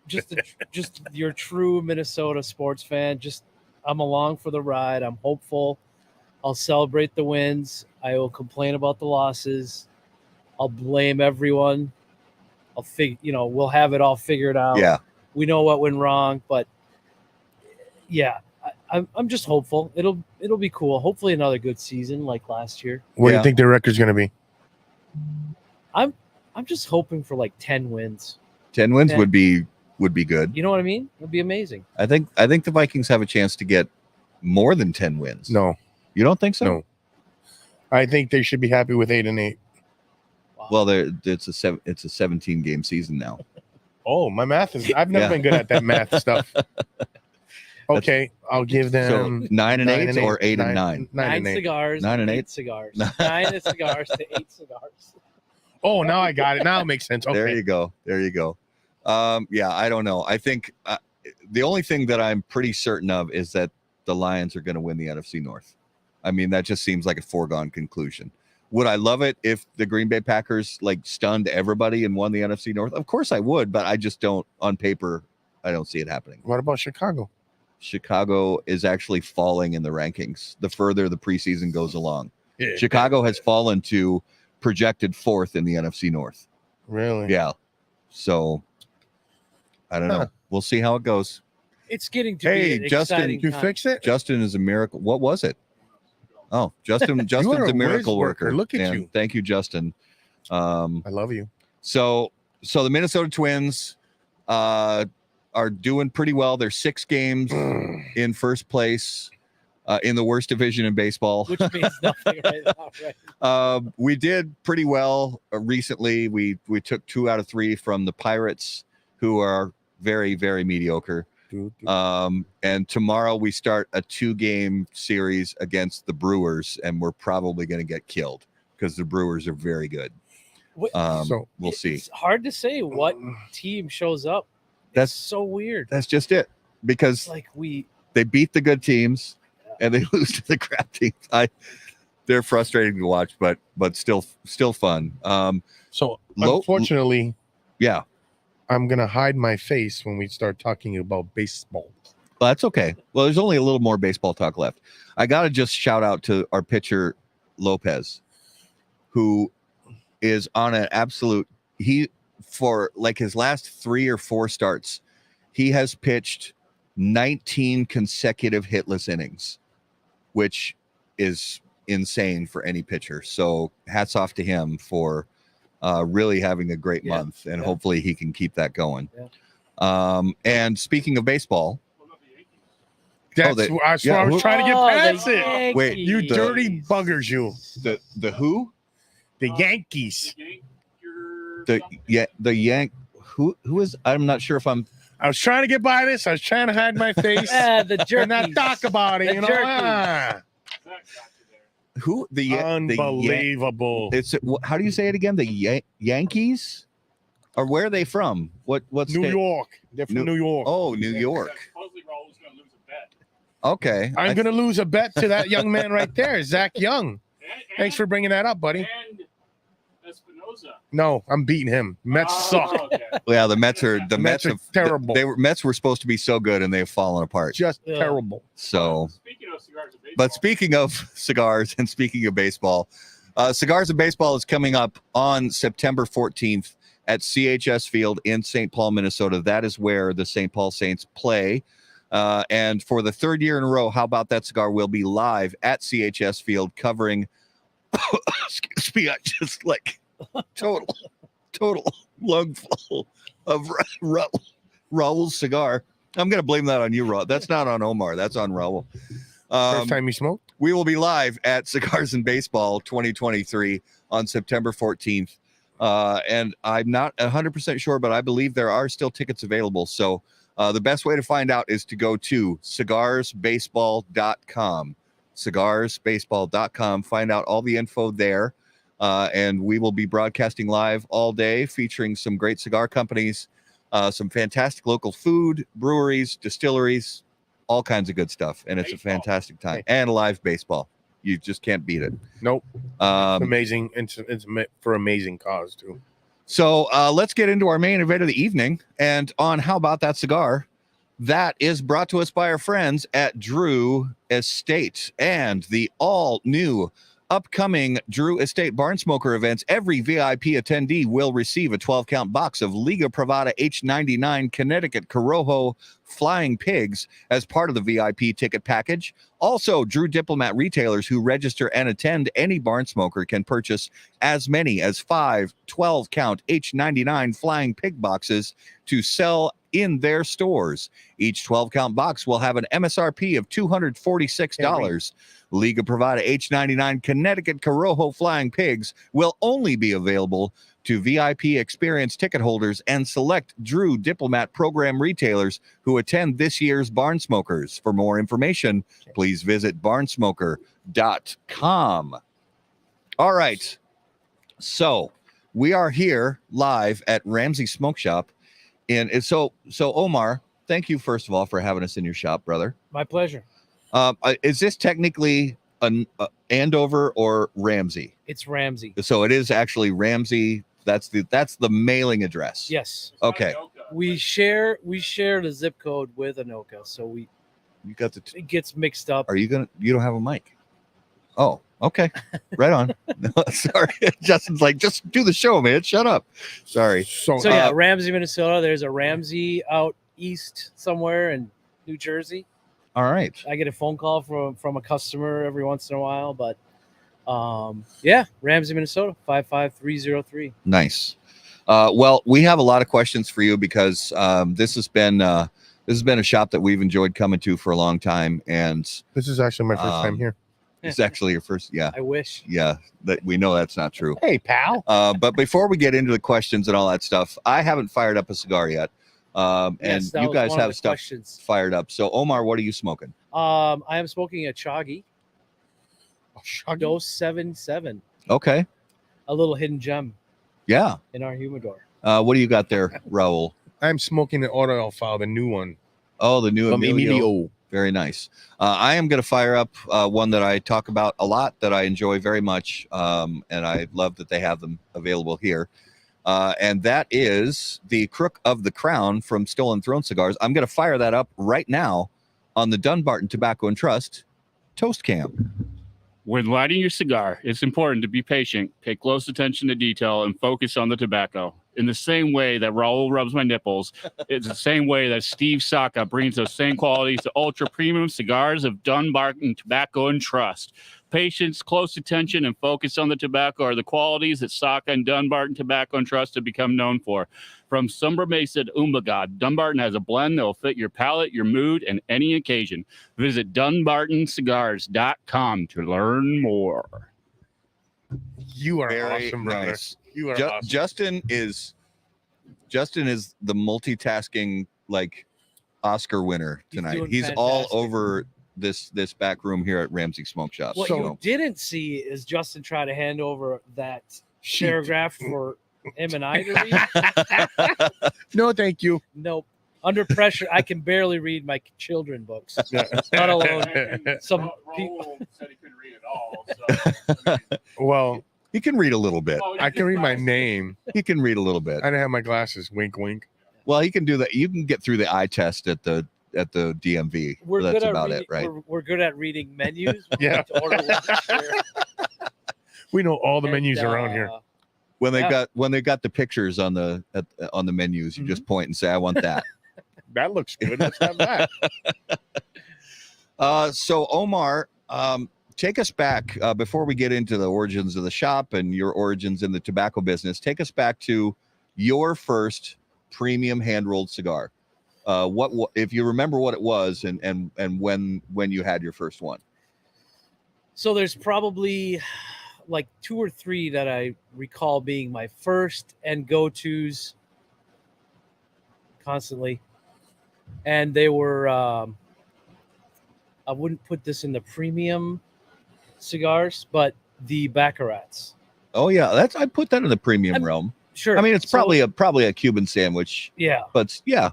just your true Minnesota sports fan. I'm along for the ride. I'm hopeful. I'll celebrate the wins. I will complain about the losses. I'll blame everyone. We'll have it all figured out. Yeah. We know what went wrong, but yeah, I'm just hopeful. It'll be cool. Hopefully another good season like last year. What do you think the record's going to be? I'm just hoping for like 10 wins. 10 wins would be good. You know what I mean? It'd be amazing. I think the Vikings have a chance to get more than 10 wins. No. You don't think so? No. I think they should be happy with 8-8. Wow. Well, it's a 17-game season now. Oh, my math I've never been good at that math stuff. Okay, I'll give them so 9-8 or 8-9. 9 cigars. 9-8 cigars. 9 cigars to 8 cigars. Oh, now I got it. Now it makes sense. Okay. There you go. Yeah, I don't know. I think the only thing that I'm pretty certain of is that the Lions are going to win the NFC North. I mean, that just seems like a foregone conclusion. Would I love it if the Green Bay Packers stunned everybody and won the NFC North? Of course I would, but I just don't, on paper, I don't see it happening. What about Chicago? Chicago is actually falling in the rankings the further the preseason goes along. Yeah. Chicago has fallen to projected 4th in the NFC North. Really? Yeah. So I don't know. We'll see how it goes. It's getting to be an Justin, you fix it? Justin is a miracle. What was it? Oh, Justin's a miracle worker. Look at you. Thank you, Justin. I love you. So the Minnesota Twins are doing pretty well. They're 6 games in first place in the worst division in baseball. Which means nothing right now, right? We did pretty well recently. We took 2 out of 3 from the Pirates, who are very, very mediocre. And tomorrow we start a 2-game series against the Brewers, and we're probably going to get killed because the Brewers are very good. So we'll see. It's hard to say what team shows up. That's so weird. That's just it, because they beat the good teams and they lose to the crap teams. They're frustrating to watch, but still fun. Unfortunately, yeah, I'm gonna hide my face when we start talking about baseball. Well, that's okay. Well, there's only a little more baseball talk left. I gotta just shout out to our pitcher Lopez, who is on an absolute. For his last 3 or 4 starts, he has pitched 19 consecutive hitless innings, which is insane for any pitcher. So hats off to him for really having a great month, and hopefully he can keep that going. Yeah. And speaking of baseball, that's why I was trying to get past it. Wait, you dirty buggers, you. The who? The Yankees. Who is? I'm not sure if I'm. I was trying to get by this. I was trying to hide my face. The jerky. And not talk about it. Who the unbelievable? How do you say it again? The Yankees, or where are they from? What's New York? They're from New York. Oh, New York. Okay, I'm going to lose a bet to that young man right there, Zach Young. Thanks for bringing that up, buddy. No, I'm beating him. Mets suck. Okay. Yeah, the Mets are terrible. Mets were supposed to be so good, and they've fallen apart. Just terrible. So, speaking of cigars and baseball, but speaking of cigars and speaking of baseball, Cigars and Baseball is coming up on September 14th at CHS Field in St. Paul, Minnesota. That is where the St. Paul Saints play. And for the 3rd year in a row, How About That Cigar will be live at CHS Field covering. Excuse me, I just total lungful of Raul's cigar. I'm going to blame that on you, Raul. That's not on Omar. That's on Raul. First time you smoke? We will be live at Cigars and Baseball 2023 on September 14th. And I'm not 100% sure, but I believe there are still tickets available. So the best way to find out is to go to cigarsbaseball.com. Cigarsbaseball.com. Find out all the info there. And we will be broadcasting live all day, featuring some great cigar companies, some fantastic local food, breweries, distilleries, all kinds of good stuff. And it's a fantastic time. And live baseball. You just can't beat it. Nope. Amazing. It's for amazing cause, too. So let's get into our main event of the evening. And on How About That Cigar, that is brought to us by our friends at Drew Estate and the all-new upcoming Drew Estate Barn Smoker events. Every VIP attendee will receive a 12-count box of Liga Privada H99 Connecticut Corojo Flying Pigs as part of the VIP ticket package. Also, Drew Diplomat retailers who register and attend any barn smoker can purchase as many as 5 12-count H99 Flying Pig boxes to sell in their stores. Each 12-count box will have an MSRP of $246. Liga Privada H99 Connecticut Corojo Flying Pigs will only be available to VIP experience ticket holders and select Drew Diplomat program retailers who attend this year's Barn Smokers. For more information, please visit barnsmoker.com. All right. So we are here live at Ramsey Smoke Shop. And so Omar, thank you first of all for having us in your shop, brother. My pleasure. Is this technically an Andover or Ramsey? It's Ramsey. So it is actually Ramsey. That's the mailing address. Yes. Okay. We share the zip code with Anoka, so You got it gets mixed up. You don't have a mic? Oh, okay. Right on. No, sorry. Justin's like, just do the show, man. Shut up. Sorry. So yeah, Ramsey, Minnesota. There's a Ramsey out east somewhere in New Jersey. All right. I get a phone call from a customer every once in a while, but yeah, Ramsey, Minnesota, 55303. Nice. Well, we have a lot of questions for you because this has been a shop that we've enjoyed coming to for a long time, and this is actually my first time here. It's actually your first. Yeah. I wish. Yeah, that we know that's not true. Hey, pal. But before we get into the questions and all that stuff, I haven't fired up a cigar yet. And Yes, you guys have stuff questions. fired up. So Omar, what are you smoking? I am smoking a Chagi Dose 77, Okay. a little hidden gem Yeah. in our humidor. What do you got there, Raul? I'm smoking the auto file, the new one. Oh, the new From Emilio. Very nice. I am going to fire up one that I talk about a lot, that I enjoy very much, and I love that they have them available here. And that is the Crook of the Crown from Stolen Throne Cigars. I'm going to fire that up right now on the Dunbarton Tobacco and Trust Toast Cam. When lighting your cigar, it's important to be patient, pay close attention to detail, and focus on the tobacco. In the same way that Raul rubs my nipples, it's the same way that Steve Saka brings those same qualities to ultra premium cigars of Dunbarton Tobacco and Trust. Patience, close attention, and focus on the tobacco are the qualities that Saka and Dunbarton Tobacco and Trust have become known for. From Sombra Mesa to Umbagad, Dunbarton has a blend that will fit your palate, your mood, and any occasion. Visit DunbartonCigars.com to learn more. You are Very awesome, brother. nice. You are awesome. Justin is the multitasking like Oscar winner tonight. doing He's all fantastic. over this back room here at Ramsey Smoke Shop. What So you didn't see is Justin try to hand over that Sheet. paragraph for him and I to read. No, thank you. Nope. Under pressure, I can barely read my children books. Yeah. Not alone. Some people. Raul said he couldn't read it all. So, Well, he can read a little bit. I can read my name. He can read a little bit. I don't have my glasses. Wink, wink. Well, he can do that. You can get through the eye test at the DMV. We're That's good at about reading, it, right? We're good at reading menus. We Yeah. like to order lunch there. We know all the And, menus around here. When they yeah. got the pictures on the menus, you just point and say, "I want that." That looks good. Let's have that. So Omar, take us back before we get into the origins of the shop and your origins in the tobacco business. Take us back to your first premium hand rolled cigar. What if you remember what it was and when you had your first one? So there's probably like 2 or 3 that I recall being my first and go-tos constantly. And they were, I wouldn't put this in the premium cigars, but the Baccarats. Oh yeah, I'd put that in the premium realm. Sure. I mean, it's So, probably a Cuban sandwich, yeah. but yeah.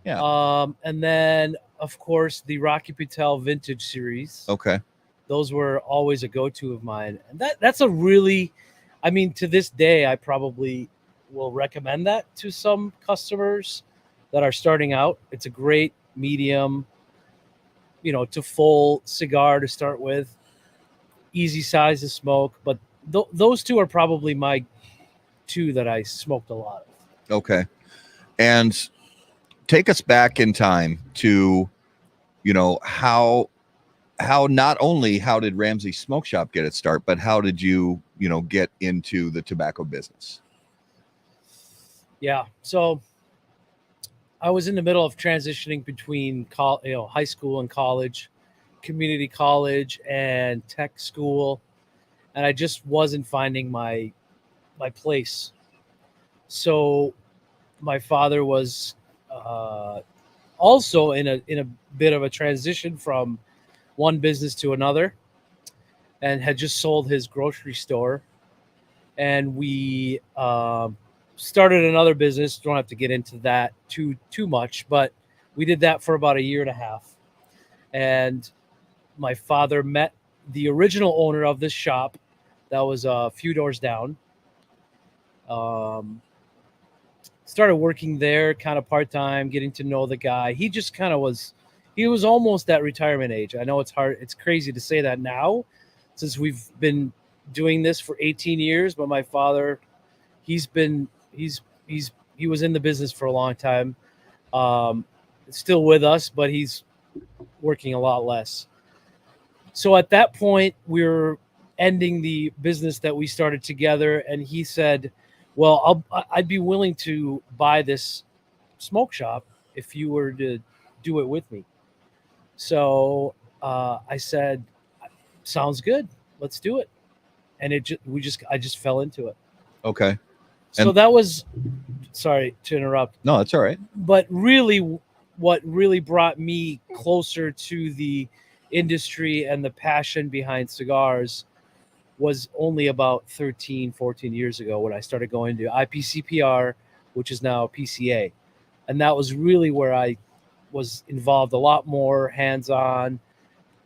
Yeah. And then of course the Rocky Patel Vintage series. Okay. Those were always a go-to of mine. And that's a really, I mean, to this day, I probably will recommend that to some customers that are starting out. It's a great medium, to full cigar to start with. Easy size to smoke, but those two are probably my two that I smoked a lot of. Okay. And take us back in time to, how not only how did Ramsey Smoke Shop get its start, but how did you, get into the tobacco business? Yeah. So I was in the middle of transitioning between high school and college, community college and tech school, and I just wasn't finding my place. So my father was also in a bit of a transition from one business to another, and had just sold his grocery store, and we started another business. Don't have to get into that too much, but we did that for about a year and a half. And my father met the original owner of this shop that was a few doors down. Started working there kind of part-time, getting to know the guy. He just kind of he was almost at retirement age. I know it's hard. It's crazy to say that now since we've been doing this for 18 years, but my father, he was in the business for a long time. Still with us, but he's working a lot less. So at that point, we were ending the business that we started together, and he said, well, I'd be willing to buy this smoke shop if you were to do it with me. So I said, sounds good. Let's do it. And I just fell into it. Okay. So that was, sorry to interrupt. No, that's all right. But really, what really brought me closer to the industry and the passion behind cigars was only about 13, 14 years ago when I started going to IPCPR, which is now PCA. And that was really where I was involved a lot more hands-on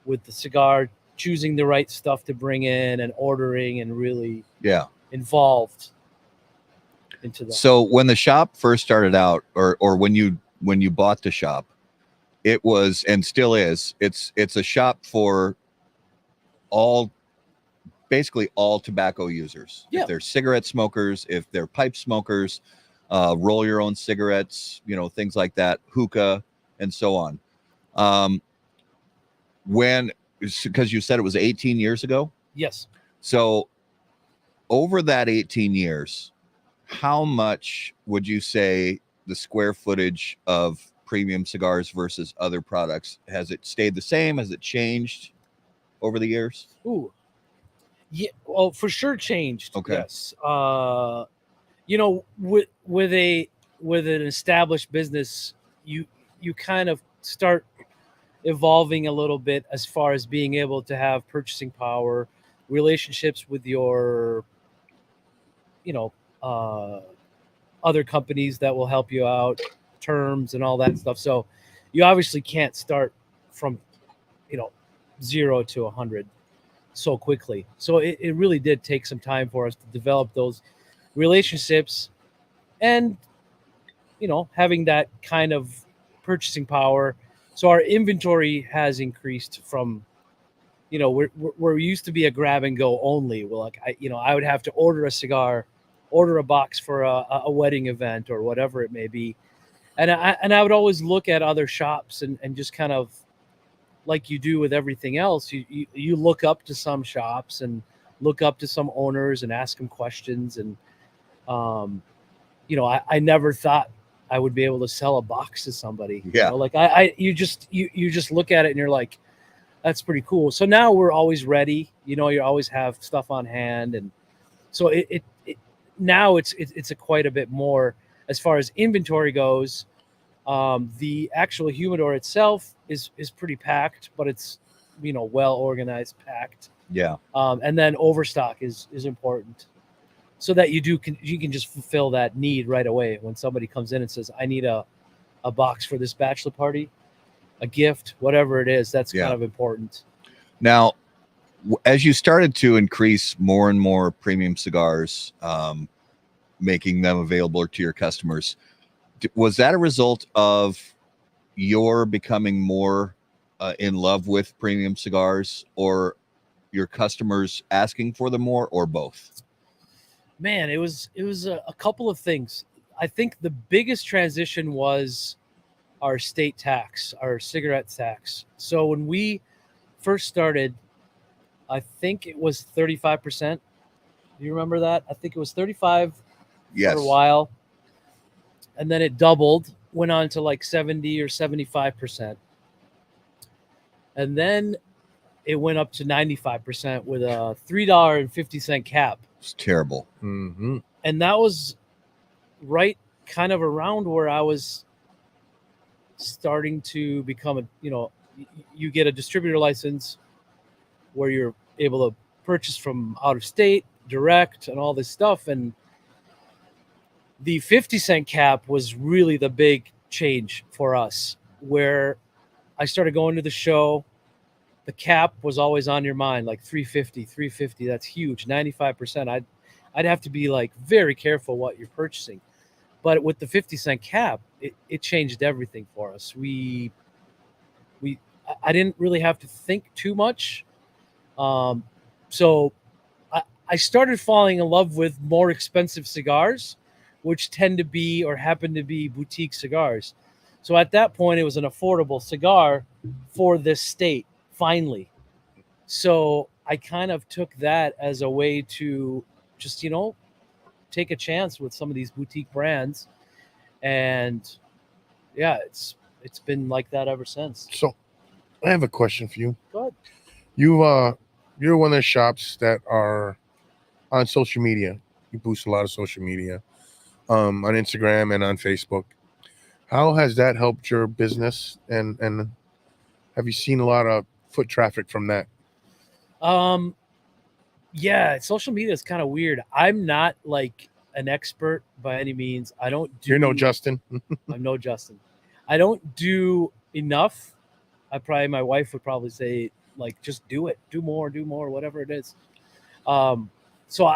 with the cigar, choosing the right stuff to bring in and ordering, and really involved into that. So when the shop first started out, or when you bought the shop, it was, and still is, it's a shop for basically all tobacco users. Yeah. If they're cigarette smokers, if they're pipe smokers, roll your own cigarettes, things like that, hookah, and so on. Because you said it was 18 years ago? Yes. So over that 18 years, how much would you say the square footage of premium cigars versus other products, has it stayed the same? Has it changed over the years? Ooh. Yeah, well, for sure changed. Okay. Yes. With an established business, you kind of start evolving a little bit as far as being able to have purchasing power, relationships with your other companies that will help you out, terms and all that stuff. So you obviously can't start from 0 to 100 so quickly. So it really did take some time for us to develop those relationships, and having that kind of purchasing power. So our inventory has increased from where we used to be a grab and go only. Well, like I would have to order a cigar, order a box for a wedding event or whatever it may be, and I would always look at other shops and just kind of, like you do with everything else, you look up to some shops and look up to some owners and ask them questions. And, I never thought I would be able to sell a box to somebody. Yeah. You just look at it and you're like, that's pretty cool. So now we're always ready. You always have stuff on hand. And so now it's quite a bit more as far as inventory goes. The actual humidor itself is pretty packed, but it's well organized, packed. Yeah. And then overstock is important, so that you can just fulfill that need right away when somebody comes in and says, I need a box for this bachelor party, a gift, whatever it is. That's kind of important. Now, as you started to increase more and more premium cigars, making them available to your customers. Was that a result of your becoming more in love with premium cigars, or your customers asking for them more, or both? Man, it was a couple of things. I think the biggest transition was our state tax, our cigarette tax. So when we first started, I think it was 35%. Do you remember that? I think it was 35 Yes. for a while. And then it doubled, went on to like 70 or 75%. And then it went up to 95% with a $3.50 cap. It's terrible. Mm-hmm. And that was right kind of around where I was starting to become you get a distributor license where you're able to purchase from out of state direct and all this stuff. And the 50-cent cap was really the big change for us, where I started going to the show. The cap was always on your mind, like 350. That's huge. 95%. I'd have to be like very careful what you're purchasing. But with the 50-cent cap, it changed everything for us. I didn't really have to think too much. So I started falling in love with more expensive cigars, which tend to be or happen to be boutique cigars. So at that point, it was an affordable cigar for this state, finally. So I kind of took that as a way to just, take a chance with some of these boutique brands. And yeah, it's been like that ever since. So I have a question for you. Go ahead. You're one of the shops that are on social media. You boost a lot of social media on Instagram and on Facebook. How has that helped your business? And have you seen a lot of foot traffic from that? Yeah, social media is kind of weird. I'm not like an expert by any means. I don't do. You're no Justin. I'm no Justin. I don't do enough. My wife would probably say, like, just do it, do more, whatever it is. So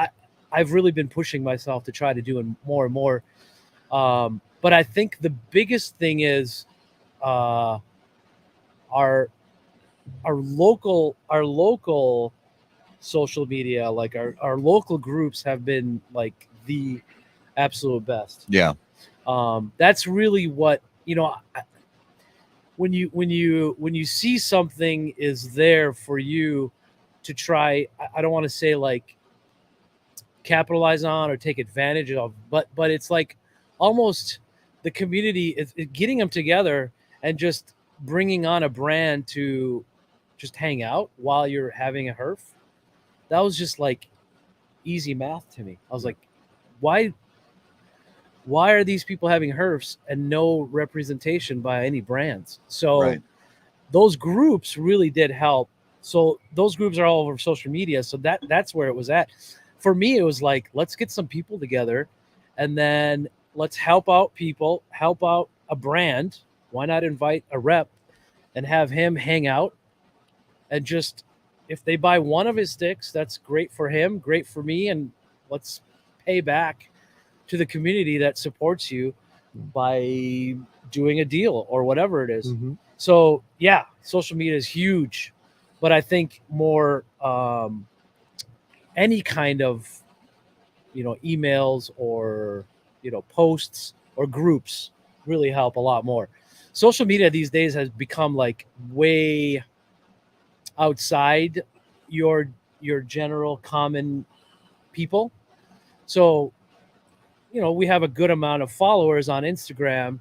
I've really been pushing myself to try to do more and more. But I think the biggest thing is our local social media, like our local groups have been like the absolute best. Yeah. That's really what, when you see something is there for you to try, I don't want to say like capitalize on or take advantage of, but it's like almost the community is getting them together and just bringing on a brand to just hang out while you're having a herf. That was just like easy math to me. I was like, why are these people having herfs and no representation by any brands? So Right. Those groups really did help. So those groups are all over social media. So that's where it was at. For me, it was like, let's get some people together and then let's help out people, help out a brand. Why not invite a rep and have him hang out? And just, if they buy one of his sticks, that's great for him, great for me. And let's pay back to the community that supports you by doing a deal or whatever it is. Mm-hmm. So yeah, social media is huge, but I think more any kind of, emails or, posts or groups really help a lot more. Social media these days has become like way outside your general common people. So, we have a good amount of followers on Instagram,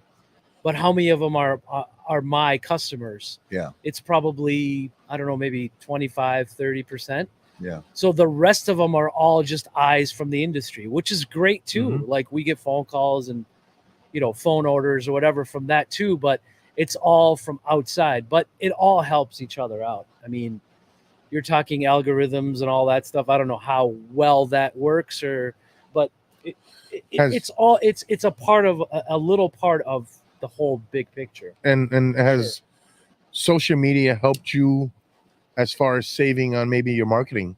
but how many of them are my customers? Yeah. It's probably, I don't know, maybe 25, 30%. Yeah. So the rest of them are all just eyes from the industry, which is great too. Mm-hmm. Like we get phone calls and, phone orders or whatever from that too, but it's all from outside, but it all helps each other out. I mean, you're talking algorithms and all that stuff. I don't know how well that works but it's a part of a little part of the whole big picture. And has social media helped you as far as saving on maybe your marketing?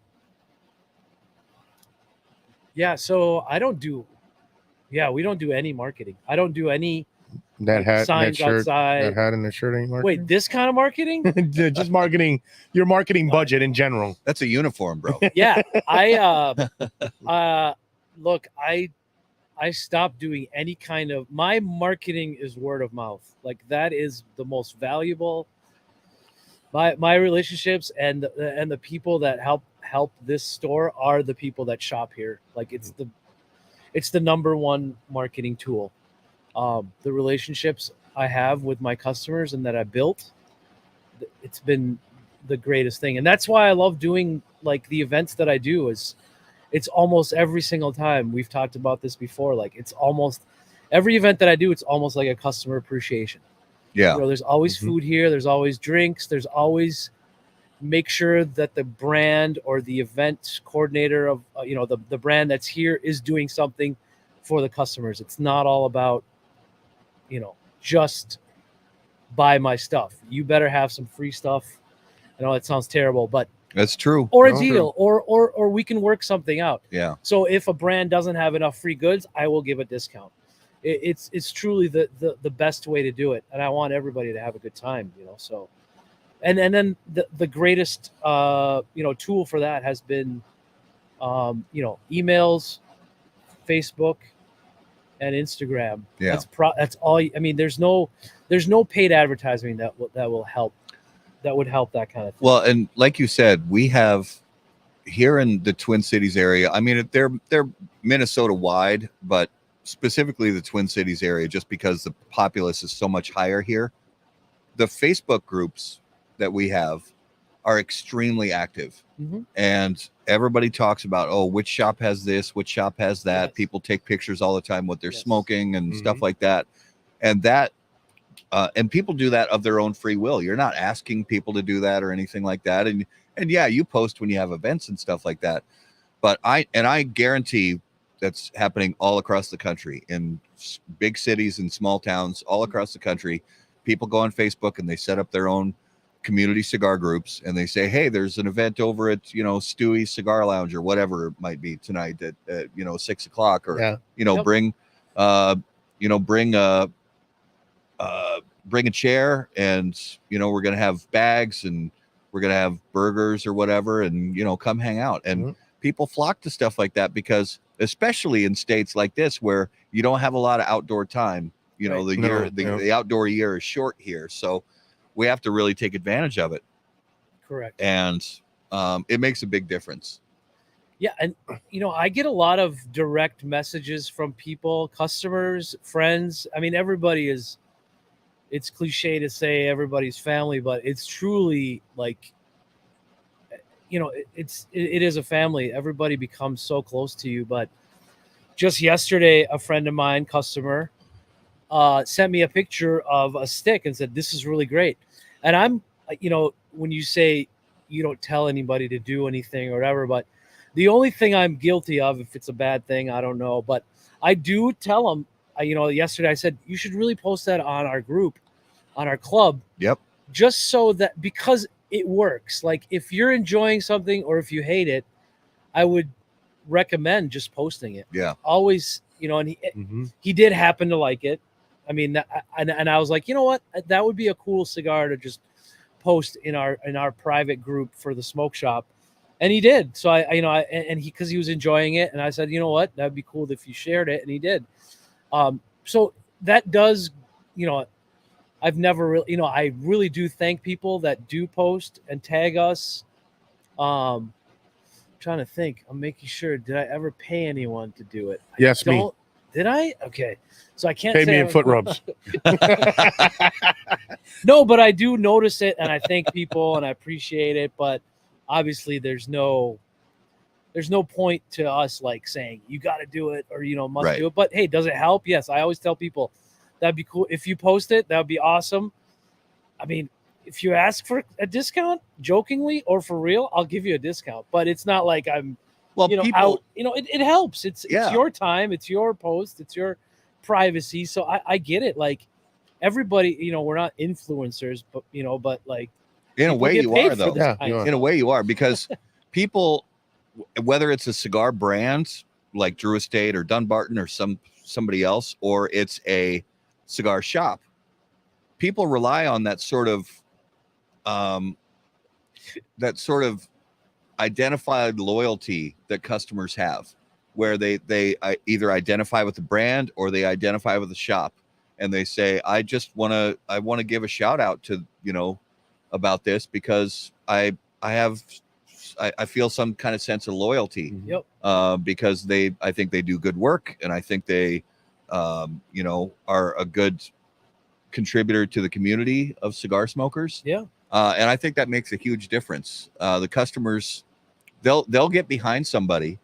Yeah, so I don't do Yeah, we don't do any marketing. I don't do any That hat, that signs shirt, outside. that hat and the shirt ain't marketing. Wait, this kind of marketing? Just marketing your marketing budget in general. That's a uniform, bro. Yeah, look, I stopped doing any kind of, my marketing is word of mouth. Like that is the most valuable. My relationships and the people that help this store are the people that shop here. Like it's the number one marketing tool. The relationships I have with my customers and that I built, it's been the greatest thing. And that's why I love doing like the events that I do. Is it's almost every single time. We've talked about this before. Like it's almost every event that I do, it's almost like a customer appreciation. Yeah. You know, there's always food here. There's always drinks. There's always make sure that the brand or the event coordinator of, the brand that's here is doing something for the customers. It's not all about, just buy my stuff. You better have some free stuff. I know it sounds terrible, but That's true. or a No, deal, or we can work something out. Yeah. So if a brand doesn't have enough free goods, I will give a discount. It's truly the best way to do it, and I want everybody to have a good time. So, and then the greatest tool for that has been emails, Facebook, and Instagram. Yeah. That's all. I mean, there's no paid advertising that will help. That would help that kind of thing. Well, and like you said, we have here in the Twin Cities area. I mean, they're Minnesota wide, but specifically the Twin Cities area, just because the populace is so much higher here. The Facebook groups that we have are extremely active, and everybody talks about, which shop has this, which shop has that. Yes. People take pictures all the time what they're Yes. smoking and stuff like that, and people do that of their own free will. You're not asking people to do that or anything like that. And yeah, you post when you have events and stuff like that. But I guarantee that's happening all across the country, in big cities and small towns all across the country. People go on Facebook and they set up their own community cigar groups, and they say, hey, there's an event over at, Stewie's Cigar Lounge or whatever it might be tonight at 6 o'clock, or, Yep. bring a chair, and we're gonna have bags, and we're gonna have burgers or whatever, and come hang out. And people flock to stuff like that, because especially in states like this where you don't have a lot of outdoor time, Right. the outdoor year is short here, so we have to really take advantage of it. Correct. And it makes a big difference. Yeah, and I get a lot of direct messages from people, customers, friends. I mean, everybody is. It's cliche to say everybody's family, but it's truly like, it is a family. Everybody becomes so close to you. But just yesterday, a friend of mine, customer, sent me a picture of a stick and said, "This is really great." And I'm, when you say you don't tell anybody to do anything or whatever, but the only thing I'm guilty of, if it's a bad thing, I don't know, but I do tell them. Yesterday I said, you should really post that on our group, on our club. Yep. Just so that, because it works. Like if you're enjoying something or if you hate it, I would recommend just posting it. Yeah. Always, and he did happen to like it. I mean, and I was like, you know what? That would be a cool cigar to just post in our private group for the smoke shop. And he did. So because he was enjoying it. And I said, you know what? That'd be cool if you shared it. And he did. So that does, I've never really, I really do thank people that do post and tag us. I'm trying to think. I'm making sure. Did I ever pay anyone to do it? Yes, me. Did I? Okay. So I can't Pay say me in foot rubs. No, but I do notice it, and I thank people, and I appreciate it. But obviously, there's no point to us like saying you got to do it or must Right. do it. But hey, does it help? Yes. I always tell people that'd be cool if you post it. That would be awesome. I mean, if you ask for a discount, jokingly or for real, I'll give you a discount. But it's not like I'm People, out. It helps. It's Yeah. your time. It's your post. It's your privacy. So I get it. Like everybody, we're not influencers, but but like in a people way get you paid are, for though. this Yeah, kind you of are. In a way you are, because people, whether it's a cigar brand like Drew Estate or Dunbarton or some somebody else or it's a cigar shop, people rely on that sort of identified loyalty that customers have, where they either identify with the brand or they identify with the shop, and they say, I want to give a shout out to, about this because I feel some kind of sense of loyalty. Yep. Because I think they do good work, and I think they are a good contributor to the community of cigar smokers. Yeah. And I think that makes a huge difference. The customers, they'll get behind somebody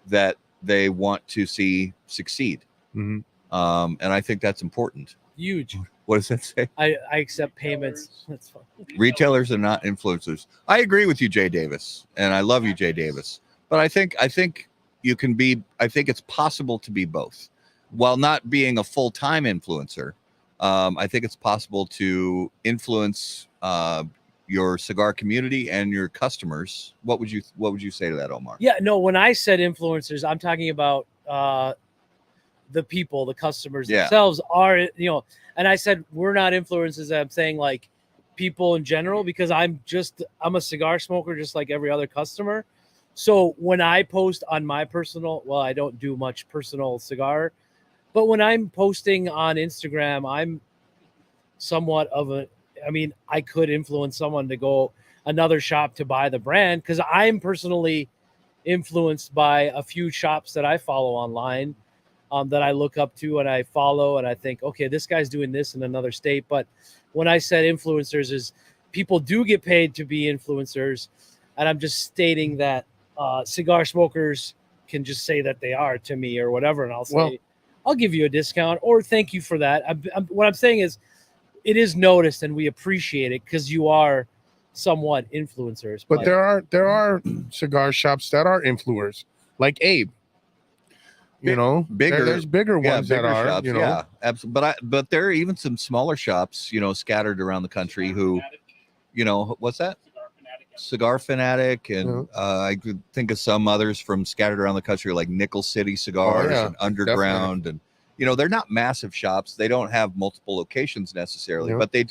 that they want to see succeed. Mm-hmm. And I think that's important. Huge. What does that say? I accept payments. That's fine. Retailers are not influencers. I agree with you, Jay Davis, and I love you, Jay Davis. But I think you can be. I think it's possible to be both, while not being a full-time influencer. I think it's possible to influence your cigar community and your customers. What would you say to that, Omar? Yeah, no, when I said influencers, I'm talking about the people, the customers themselves are, and I said we're not influencers. I'm saying like people in general, because I'm a cigar smoker just like every other customer. So when I post on my personal, well, I don't do much personal cigar, but when I'm posting on Instagram, I'm somewhat of I could influence someone to go another shop to buy the brand, because I'm personally influenced by a few shops that I follow online, that I look up to and I follow, and I think, okay, this guy's doing this in another state. But when I said influencers, is people do get paid to be influencers, and I'm just stating that cigar smokers can just say that they are to me or whatever, and I'll say, I'll give you a discount or thank you for that. What I'm saying is, it is noticed and we appreciate it because you are somewhat influencers. But there are cigar shops that are influencers, like Abe. Bigger. There's bigger ones bigger that are. shops, yeah, absolutely. But there are even some smaller shops, scattered around the country who, what's that? Cigar Fanatic, and I could think of some others from scattered around the country, like Nickel City Cigars and Underground, definitely. and they're not massive shops. They don't have multiple locations necessarily, but they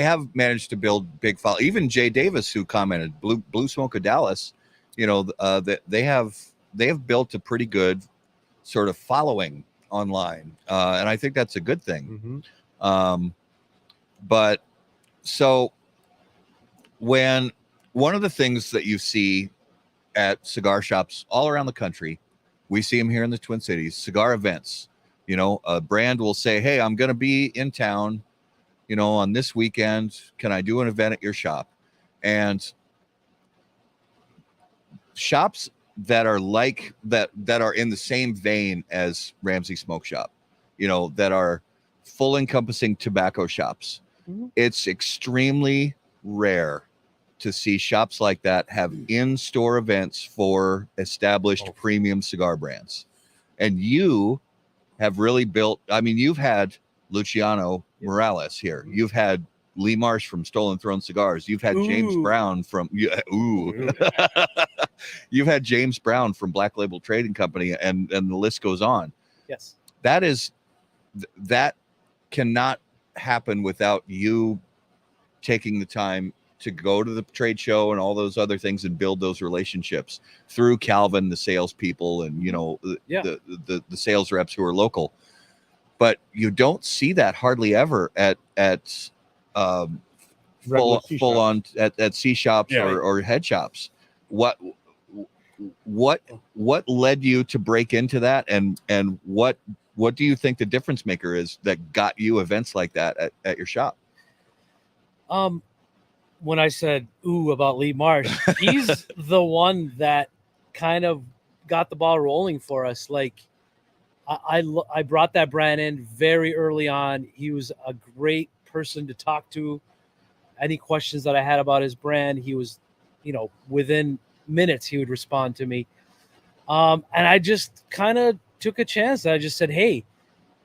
have managed to build big follow. Even Jay Davis, who commented, Blue Smoke of Dallas, that they have built a pretty good sort of following online, and I think that's a good thing. Mm-hmm. But so when one of the things that you see at cigar shops all around the country, we see them here in the Twin Cities, cigar events. A brand will say, hey, I'm going to be in town, on this weekend. Can I do an event at your shop? And shops that are like that are in the same vein as Ramsey Smoke Shop, that are full encompassing tobacco shops. Mm-hmm. It's extremely rare to see shops like that have in-store events for established premium cigar brands. And you have really built, you've had Luciano Morales here. You've had Lee Marsh from Stolen Throne Cigars. You've had James Brown from you've had James Brown from Black Label Trading Company, and the list goes on. Yes. That cannot happen without you taking the time to go to the trade show and all those other things and build those relationships through Calvin, the salespeople, and the sales reps who are local. But you don't see that hardly ever at full on at C shops or head shops. What led you to break into that, and what do you think the difference maker is that got you events like that at your shop? When I said about Lee Marsh, he's the one that kind of got the ball rolling for us. Like I brought that brand in very early on. He was a great person to talk to. Any questions that I had about his brand, he was, within minutes he would respond to me. And I just kind of took a chance. I just said, hey,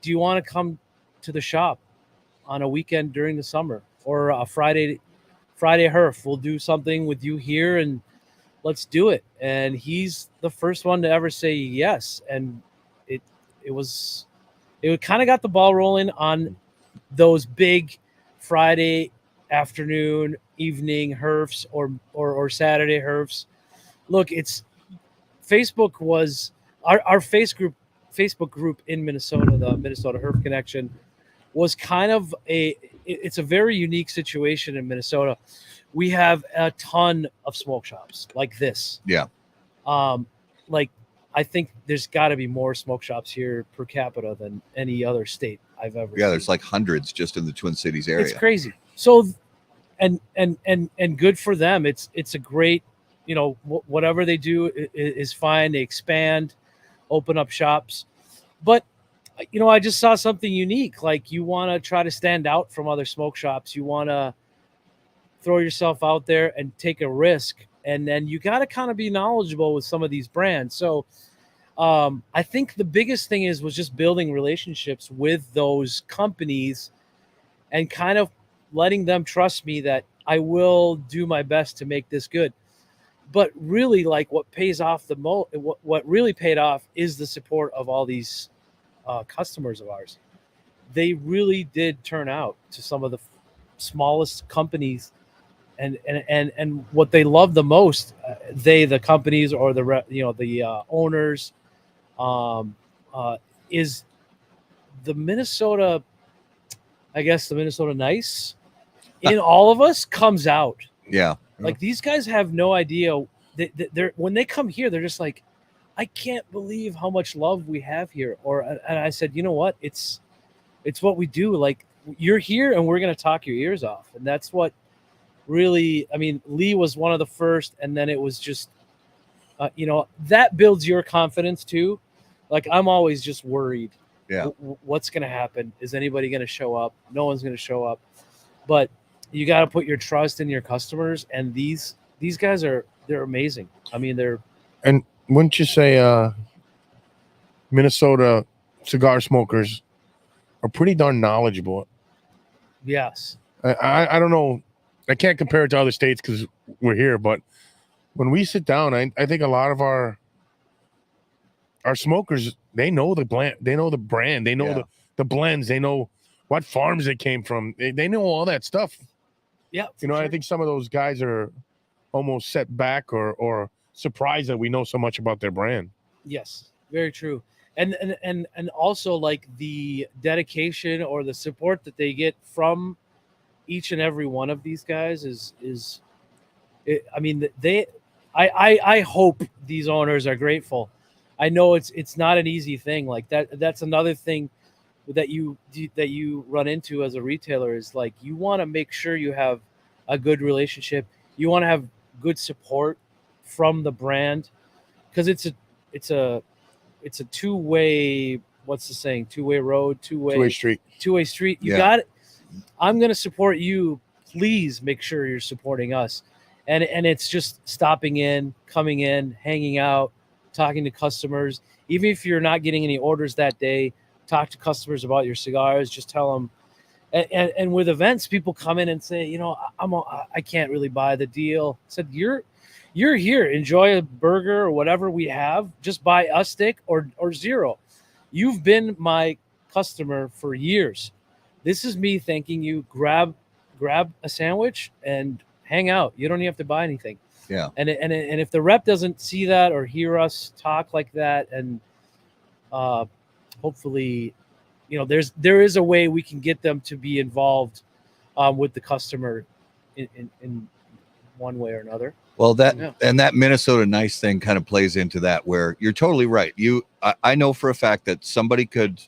do you want to come to the shop on a weekend during the summer or a Friday herf? We'll do something with you here and let's do it. And he's the first one to ever say yes. And it kind of got the ball rolling on those big Friday afternoon, evening herfs or Saturday herfs. Look, it's Facebook was our Facebook group in Minnesota, the Minnesota Herf Connection, was kind of it's a very unique situation in Minnesota. We have a ton of smoke shops like this. Yeah. Like I think there's got to be more smoke shops here per capita than any other state I've ever seen. There's like hundreds just in the Twin Cities area. It's crazy. So and good for them. It's a great, whatever they do is fine. They expand, open up shops. But I just saw something unique. Like you want to try to stand out from other smoke shops. You want to throw yourself out there and take a risk. And then you got to kind of be knowledgeable with some of these brands. So I think the biggest thing was just building relationships with those companies and kind of letting them trust me that I will do my best to make this good. But really, like what pays off the most, what really paid off is the support of all these customers of ours. They really did turn out to some of the smallest companies. And what they love the most, the companies or the owners, is the Minnesota. I guess the Minnesota nice in all of us comes out. Yeah, like these guys have no idea. They're when they come here, they're just like, I can't believe how much love we have here. And I said, you know what? It's what we do. Like you're here, and we're gonna talk your ears off, and that's what. Really, I mean, Lee was one of the first, and then it was just, that builds your confidence too. Like I'm always just worried. Yeah. What's going to happen? Is anybody going to show up? No one's going to show up. But you got to put your trust in your customers, and these guys they're amazing. I mean, And wouldn't you say Minnesota cigar smokers are pretty darn knowledgeable? Yes. I don't know. I can't compare it to other states because we're here, but when we sit down, I think a lot of our smokers, they know the brand, they know the blends, they know what farms they came from, they know all that stuff. Yeah, sure. I think some of those guys are almost set back or surprised that we know so much about their brand. Yes, very true. And also like the dedication or the support that they get from each and every one of these guys I hope these owners are grateful. I know it's not an easy thing. Like that's another thing that you run into as a retailer is like you want to make sure you have a good relationship. You want to have good support from the brand because it's a two-way, what's the saying? Two-way road, two-way street. Two-way street. You got it. I'm going to support you. Please make sure you're supporting us. And it's just stopping in, coming in, hanging out, talking to customers. Even if you're not getting any orders that day, talk to customers about your cigars. Just tell them. And with events, people come in and say, I can't really buy the deal. I said, you're here. Enjoy a burger or whatever we have. Just buy a stick or zero. You've been my customer for years. This is me thanking you. Grab a sandwich and hang out. You don't even have to buy anything. Yeah. And if the rep doesn't see that or hear us talk like that, and hopefully, there is a way we can get them to be involved with the customer in one way or another. Well, that Minnesota nice thing kind of plays into that, where you're totally right. I know for a fact that somebody could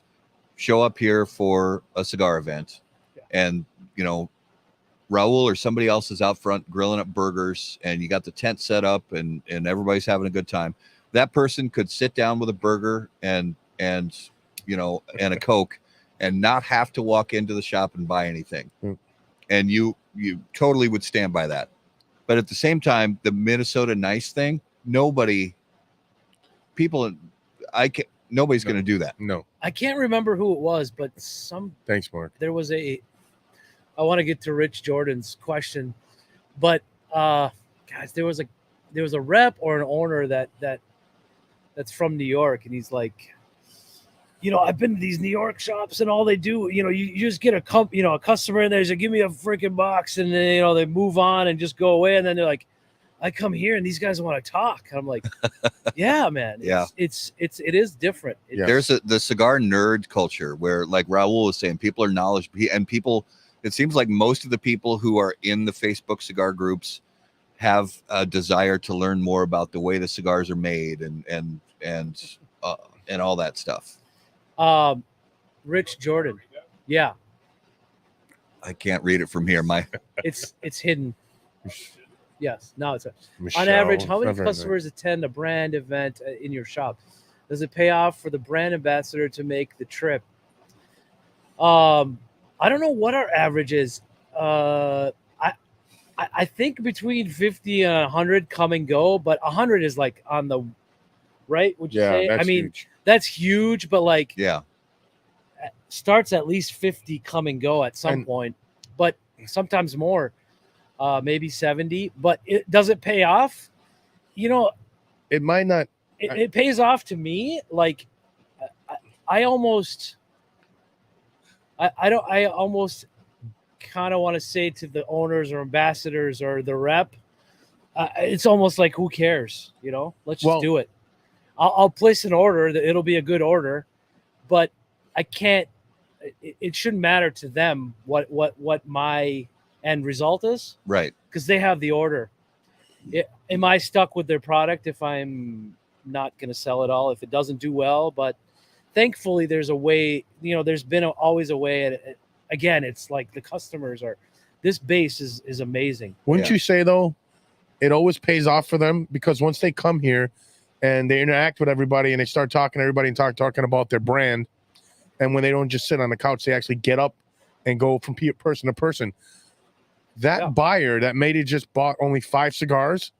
show up here for a cigar event, and Raul or somebody else is out front grilling up burgers, and you got the tent set up, and everybody's having a good time. That person could sit down with a burger and a Coke, and not have to walk into the shop and buy anything. And you totally would stand by that. But at the same time, the Minnesota nice thing, nobody's going to do that. No. I can't remember who it was, but Thanks, Mark. There was I want to get to Rich Jordan's question, but guys, there was a rep or an owner that's from New York, and he's like, I've been to these New York shops and all they do, you just get a customer in there, they say, give me a freaking box, and then they move on and just go away, and then they're like, I come here and these guys want to talk. And I'm like, yeah, man. It is different. There's the cigar nerd culture where, like Raul was saying, people are knowledgeable, and people, it seems like most of the people who are in the Facebook cigar groups have a desire to learn more about the way the cigars are made and all that stuff. Rich Jordan. Yeah. I can't read it from here. It's hidden. Yes. No, it's Michelle, on average, how many customers attend a brand event in your shop? Does it pay off for the brand ambassador to make the trip? I don't know what our average is. I think between 50 and 100 come and go, but 100 is like on the right. Would you say? That's I mean, huge. that's huge, but like, yeah, starts at least 50 come and go at some point, but sometimes more, maybe 70. But does it pay off? It might not. It pays off to me. Like, I almost kind of want to say to the owners or ambassadors or the rep, it's almost like, who cares? Let's just do it. I'll place an order that it'll be a good order, but I can't. It shouldn't matter to them what my end result is, right? Because they have the order. Am I stuck with their product if I'm not going to sell it all? If it doesn't do well, but thankfully there's a way. There's been always a way. Again, it's like the customers are. This base is amazing. Wouldn't you say though? It always pays off for them, because once they come here and they interact with everybody and they start talking to everybody and talking about their brand, and when they don't just sit on the couch, they actually get up and go from person to person. That buyer that maybe just bought only 5 cigars,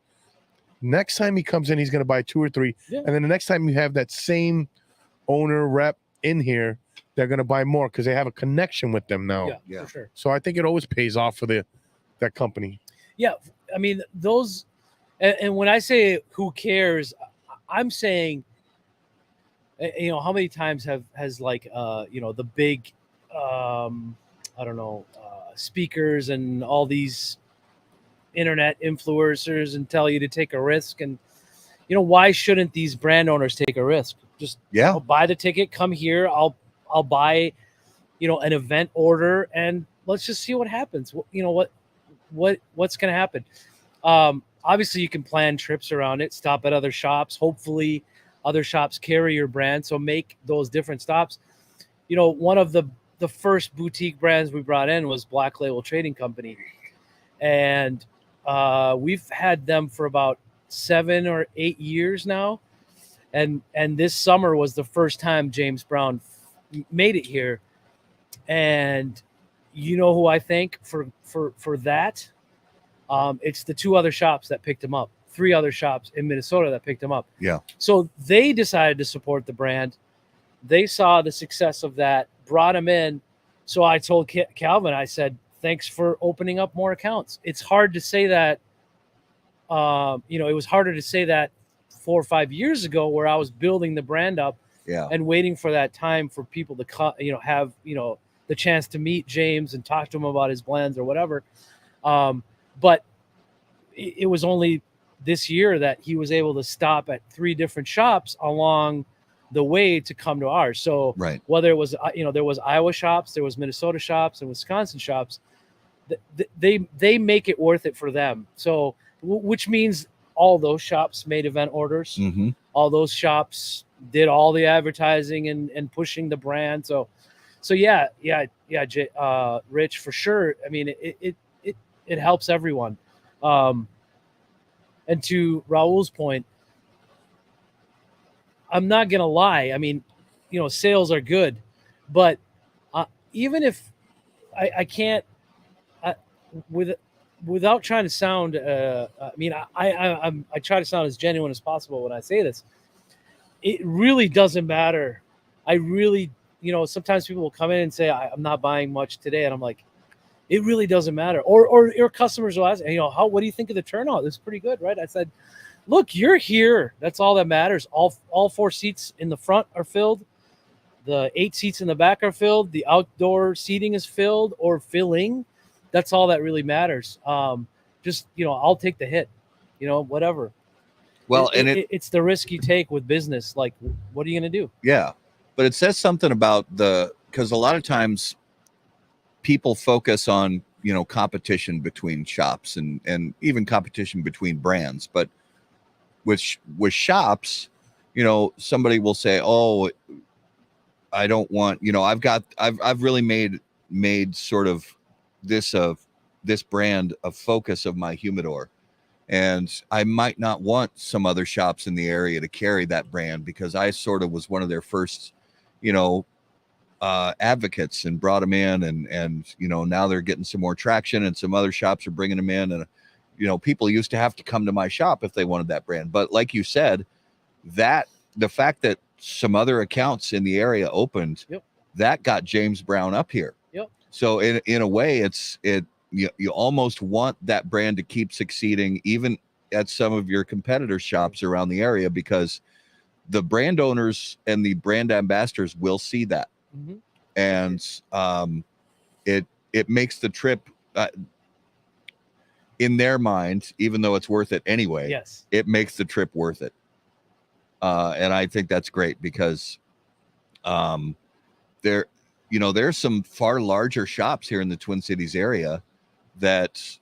next time he comes in, he's going to buy 2 or 3. Yeah. And then the next time you have that same owner rep in here, they're going to buy more because they have a connection with them now. Yeah, for sure. So I think it always pays off for that company. Yeah. I mean, those, and when I say who cares, I'm saying, how many times has like, the big, speakers and all these internet influencers and tell you to take a risk, and why shouldn't these brand owners take a risk? Just buy the ticket, come here, I'll buy an event order, and let's just see what happens. What's going to happen? Obviously you can plan trips around it, stop at other shops, hopefully other shops carry your brand, so make those different stops. One of the first boutique brands we brought in was Black Label Trading Company, and we've had them for about 7 or 8 years now, and this summer was the first time James Brown made it here. And who I thank for that? It's the 2 other shops that picked him up, 3 other shops in Minnesota that picked him up. Yeah. So they decided to support the brand. They saw the success of that, brought him in. So I told Calvin, I said, thanks for opening up more accounts. It's hard to say that. It was harder to say that 4 or 5 years ago, where I was building the brand up and waiting for that time for people to have the chance to meet James and talk to him about his blends or whatever. But it was only this year that he was able to stop at 3 different shops along the way to come to ours. So whether it was, there was Iowa shops, there was Minnesota shops and Wisconsin shops, they make it worth it for them. So, which means all those shops made event orders. Mm-hmm. All those shops did all the advertising and pushing the brand. So yeah, Rich, for sure. I mean, it helps everyone. And to Raul's point, I'm not going to lie. I mean, sales are good, but even if I can't, without trying to sound, I try to sound as genuine as possible when I say this. It really doesn't matter. I really, sometimes people will come in and say, I'm not buying much today. And I'm like, it really doesn't matter. Or your customers will ask, what do you think of the turnout? It's pretty good, right? I said, look, you're here. That's all that matters. All 4 seats in the front are filled. the 8 seats in the back are filled, the outdoor seating is filled or filling. That's all that really matters. Just, I'll take the hit, whatever. Well, It's the risk you take with business. Like, what are you going to do? Yeah, but it says something about because a lot of times people focus on competition between shops and even competition between brands, but with shops, somebody will say, oh, I don't want, I've really made sort of this brand a focus of my humidor, and I might not want some other shops in the area to carry that brand because I sort of was one of their first advocates and brought them in, and now they're getting some more traction, and some other shops are bringing them in, and people used to have to come to my shop if they wanted that brand. But like you said, that the fact that some other accounts in the area opened, Yep. that got James Brown up here. Yep. So in a way, you almost want that brand to keep succeeding even at some of your competitor shops around the area, because the brand owners and the brand ambassadors will see that. Mm-hmm. And it makes the trip in their mind, even though it's worth it anyway. Yes, it makes the trip worth it. And I think that's great because there's some far larger shops here in the Twin Cities area that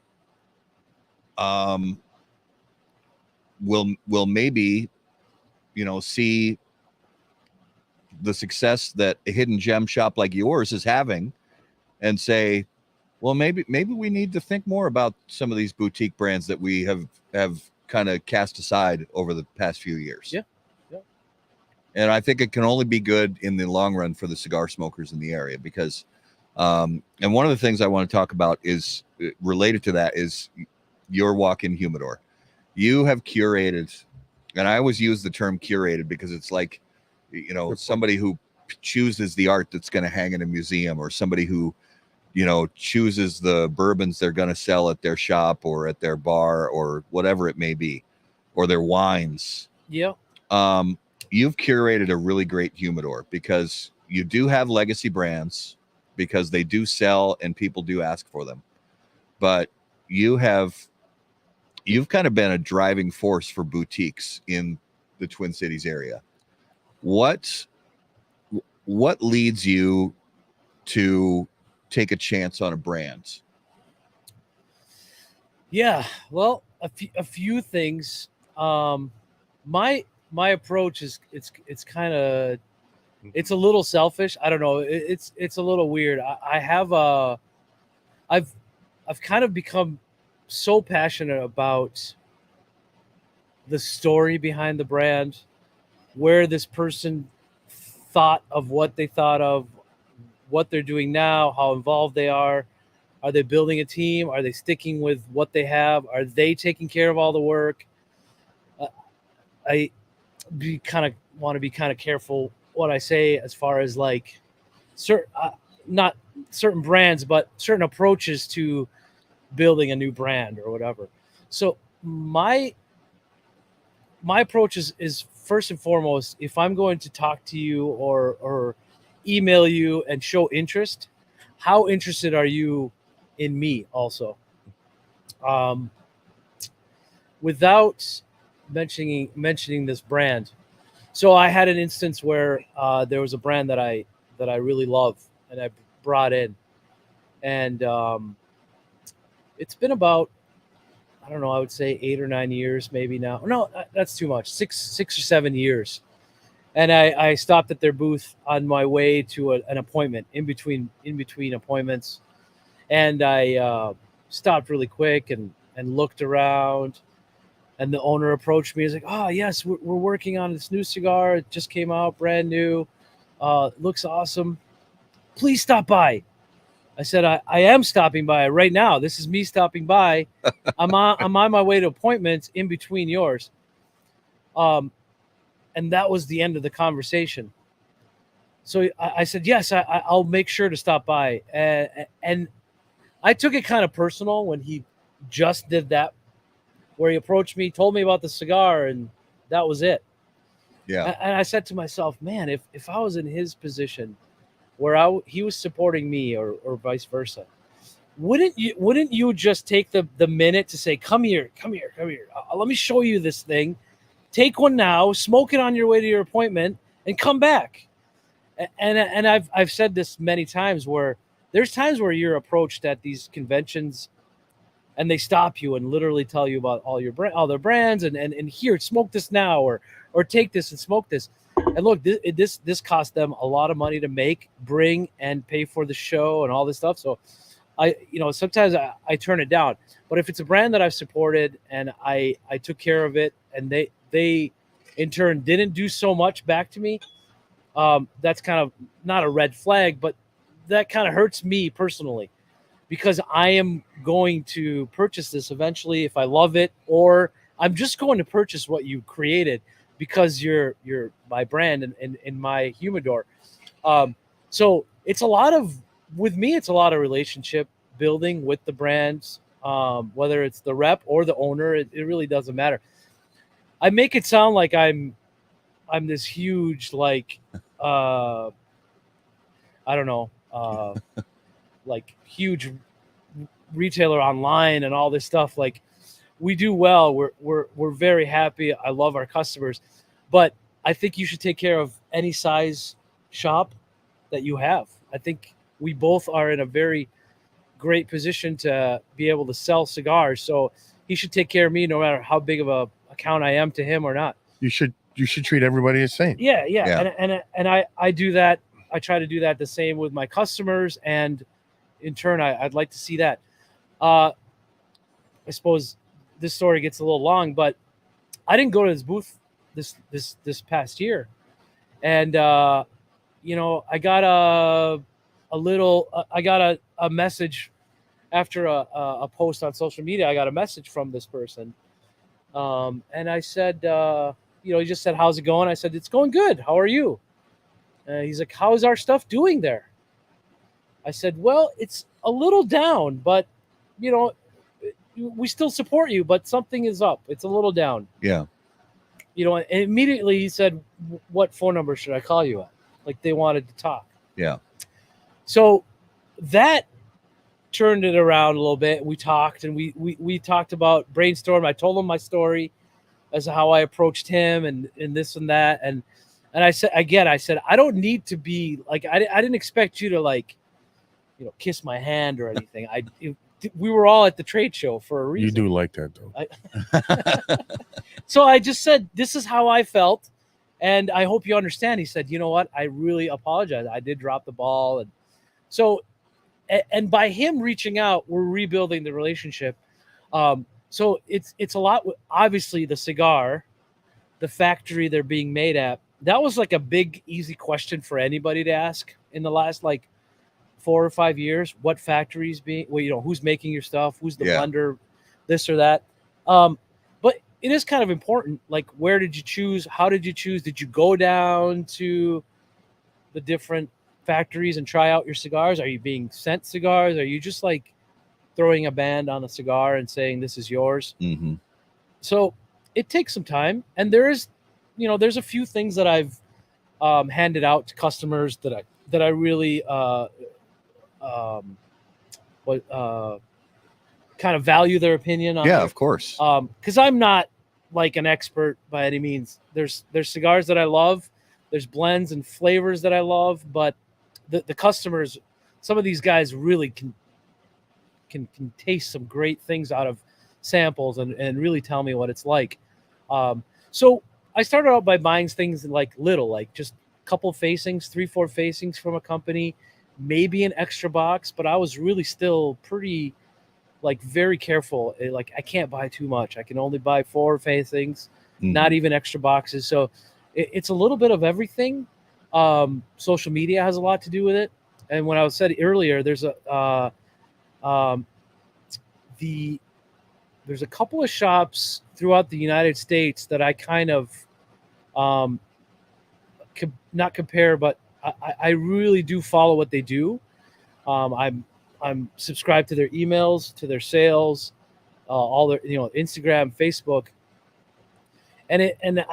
will maybe see the success that a hidden gem shop like yours is having and say, well, maybe we need to think more about some of these boutique brands that we have kind of cast aside over the past few years. Yeah. And I think it can only be good in the long run for the cigar smokers in the area, because and one of the things I want to talk about is related to that is your walk-in humidor. You have curated, and I always use the term curated because it's like, somebody who chooses the art that's going to hang in a museum, or somebody who, chooses the bourbons they're going to sell at their shop or at their bar or whatever it may be, or their wines. Yeah. You've curated a really great humidor because you do have legacy brands, because they do sell and people do ask for them. But you've kind of been a driving force for boutiques in the Twin Cities area. What leads you to take a chance on a brand? Yeah, well, a few things. My approach is it's kind of, it's a little selfish. I don't know. It's a little weird. I've kind of become so passionate about the story behind the brand, where this person thought of what they thought of, what they're doing now, how involved they are. Are they building a team? Are they sticking with what they have? Are they taking care of all the work? I want to be kind of careful what I say as far as like not certain brands, but certain approaches to building a new brand or whatever. So my approach is first and foremost, if I'm going to talk to you or email you and show interest, how interested are you in me also? Without mentioning this brand. So I had an instance where there was a brand that I really love and I brought in, and it's been about, I don't know, I would say 8 or 9 years maybe now. No, that's too much. 6 or 7 years. And I stopped at their booth on my way to an appointment in between appointments, and I stopped really quick and looked around. And the owner approached me. He's like, "Oh yes, we're working on this new cigar. It just came out, brand new. Looks awesome. Please stop by." I said, I am stopping by right now. This is me stopping by. I'm on my way to appointments in between yours. And that was the end of the conversation. So I said, yes, I'll make sure to stop by. And I took it kind of personal when he just did that, where he approached me, told me about the cigar, and that was it. Yeah. And I said to myself, man, if I was in his position where he was supporting me or vice versa, wouldn't you just take the minute to say, come here, let me show you this thing, take one now, smoke it on your way to your appointment, and come back. And I've said this many times, where there's times where you're approached at these conventions and they stop you and literally tell you about all their brands and here, smoke this now, or take this and smoke this. And look, this cost them a lot of money to make, bring, and pay for the show and all this stuff. So sometimes I turn it down. But if it's a brand that I've supported and I took care of it, and they in turn didn't do so much back to me, that's kind of not a red flag, but that kind of hurts me personally, because I am going to purchase this eventually if I love it, or I'm just going to purchase what you created because you're my brand and in my humidor. So it's a lot of relationship building with the brands, whether it's the rep or the owner. It really doesn't matter. I make it sound like I'm this huge, like, I don't know, like huge retailer online and all this stuff. Like, we do well. We're very happy. I love our customers, but I think you should take care of any size shop that you have. I think we both are in a very great position to be able to sell cigars. So he should take care of me no matter how big of a account I am to him or not. You should treat everybody the same. Yeah. Yeah. And I do that. I try to do that the same with my customers, and in turn, I'd like to see that. I suppose this story gets a little long, but I didn't go to his booth this past year, and I got I got a message after a post on social media. I got a message from this person, and I said, he just said, "How's it going?" I said, "It's going good. How are you?" He's like, "How's our stuff doing there?" I said, "Well, it's a little down, but we still support you, but something is up. It's a little down." Yeah. And immediately he said, "What phone number should I call you at?" Like, they wanted to talk. Yeah. So that turned it around a little bit. We talked, and we talked about brainstorm. I told him my story as to how I approached him and this and that. And I said, I don't need to be like, I didn't expect you to, like, kiss my hand or anything. We were all at the trade show for a reason. You do like that, though. So I just said, this is how I felt, and I hope you understand. He said, "You know what? I really apologize. I did drop the ball." And so, and by him reaching out, we're rebuilding the relationship. So it's a lot. Obviously, the cigar, the factory they're being made at, that was like a big, easy question for anybody to ask in the last, like, 4 or 5 years. What factories being, who's making your stuff, who's the blender, this or that. But it is kind of important. Like, where did you choose? How did you choose? Did you go down to the different factories and try out your cigars? Are you being sent cigars? Are you just like throwing a band on a cigar and saying this is yours? Mm-hmm. So it takes some time, and there's a few things that I've handed out to customers that I really kind of value their opinion on. Yeah, of course. Because I'm not like an expert by any means. There's cigars that I love. There's blends and flavors that I love, but the customers, some of these guys really can taste some great things out of samples and really tell me what it's like. So I started out by buying things like just a couple facings, 3-4 facings from a company, maybe an extra box, but I was really still pretty, like, very careful. Like, I can't buy too much. I can only buy 4 facings, not even extra boxes. So it's a little bit of everything. Social media has a lot to do with it. And when I said earlier, there's a couple of shops throughout the United States that I kind of not compare, but I really do follow what they do. I'm subscribed to their emails, to their sales, all their Instagram, Facebook, and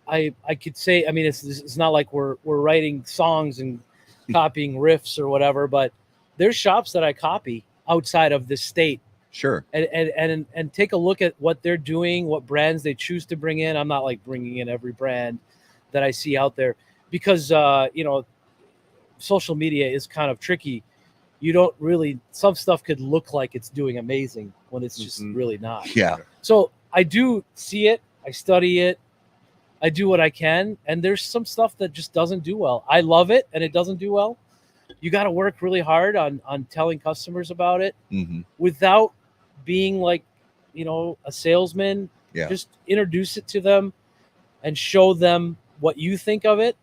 I could say, I mean, it's not like we're writing songs and copying riffs or whatever, but there's shops that I copy outside of this state, Sure. and take a look at what they're doing, what brands they choose to bring in. I'm not like bringing in every brand that I see out there because social media is kind of tricky. You don't really, some stuff could look like it's doing amazing when it's just really not. Yeah. So I do see it, I study it, I do what I can, and there's some stuff that just doesn't do well. I love it and it doesn't do well. You got to work really hard on telling customers about it without being like, a salesman. Yeah. Just introduce it to them and show them what you think of it.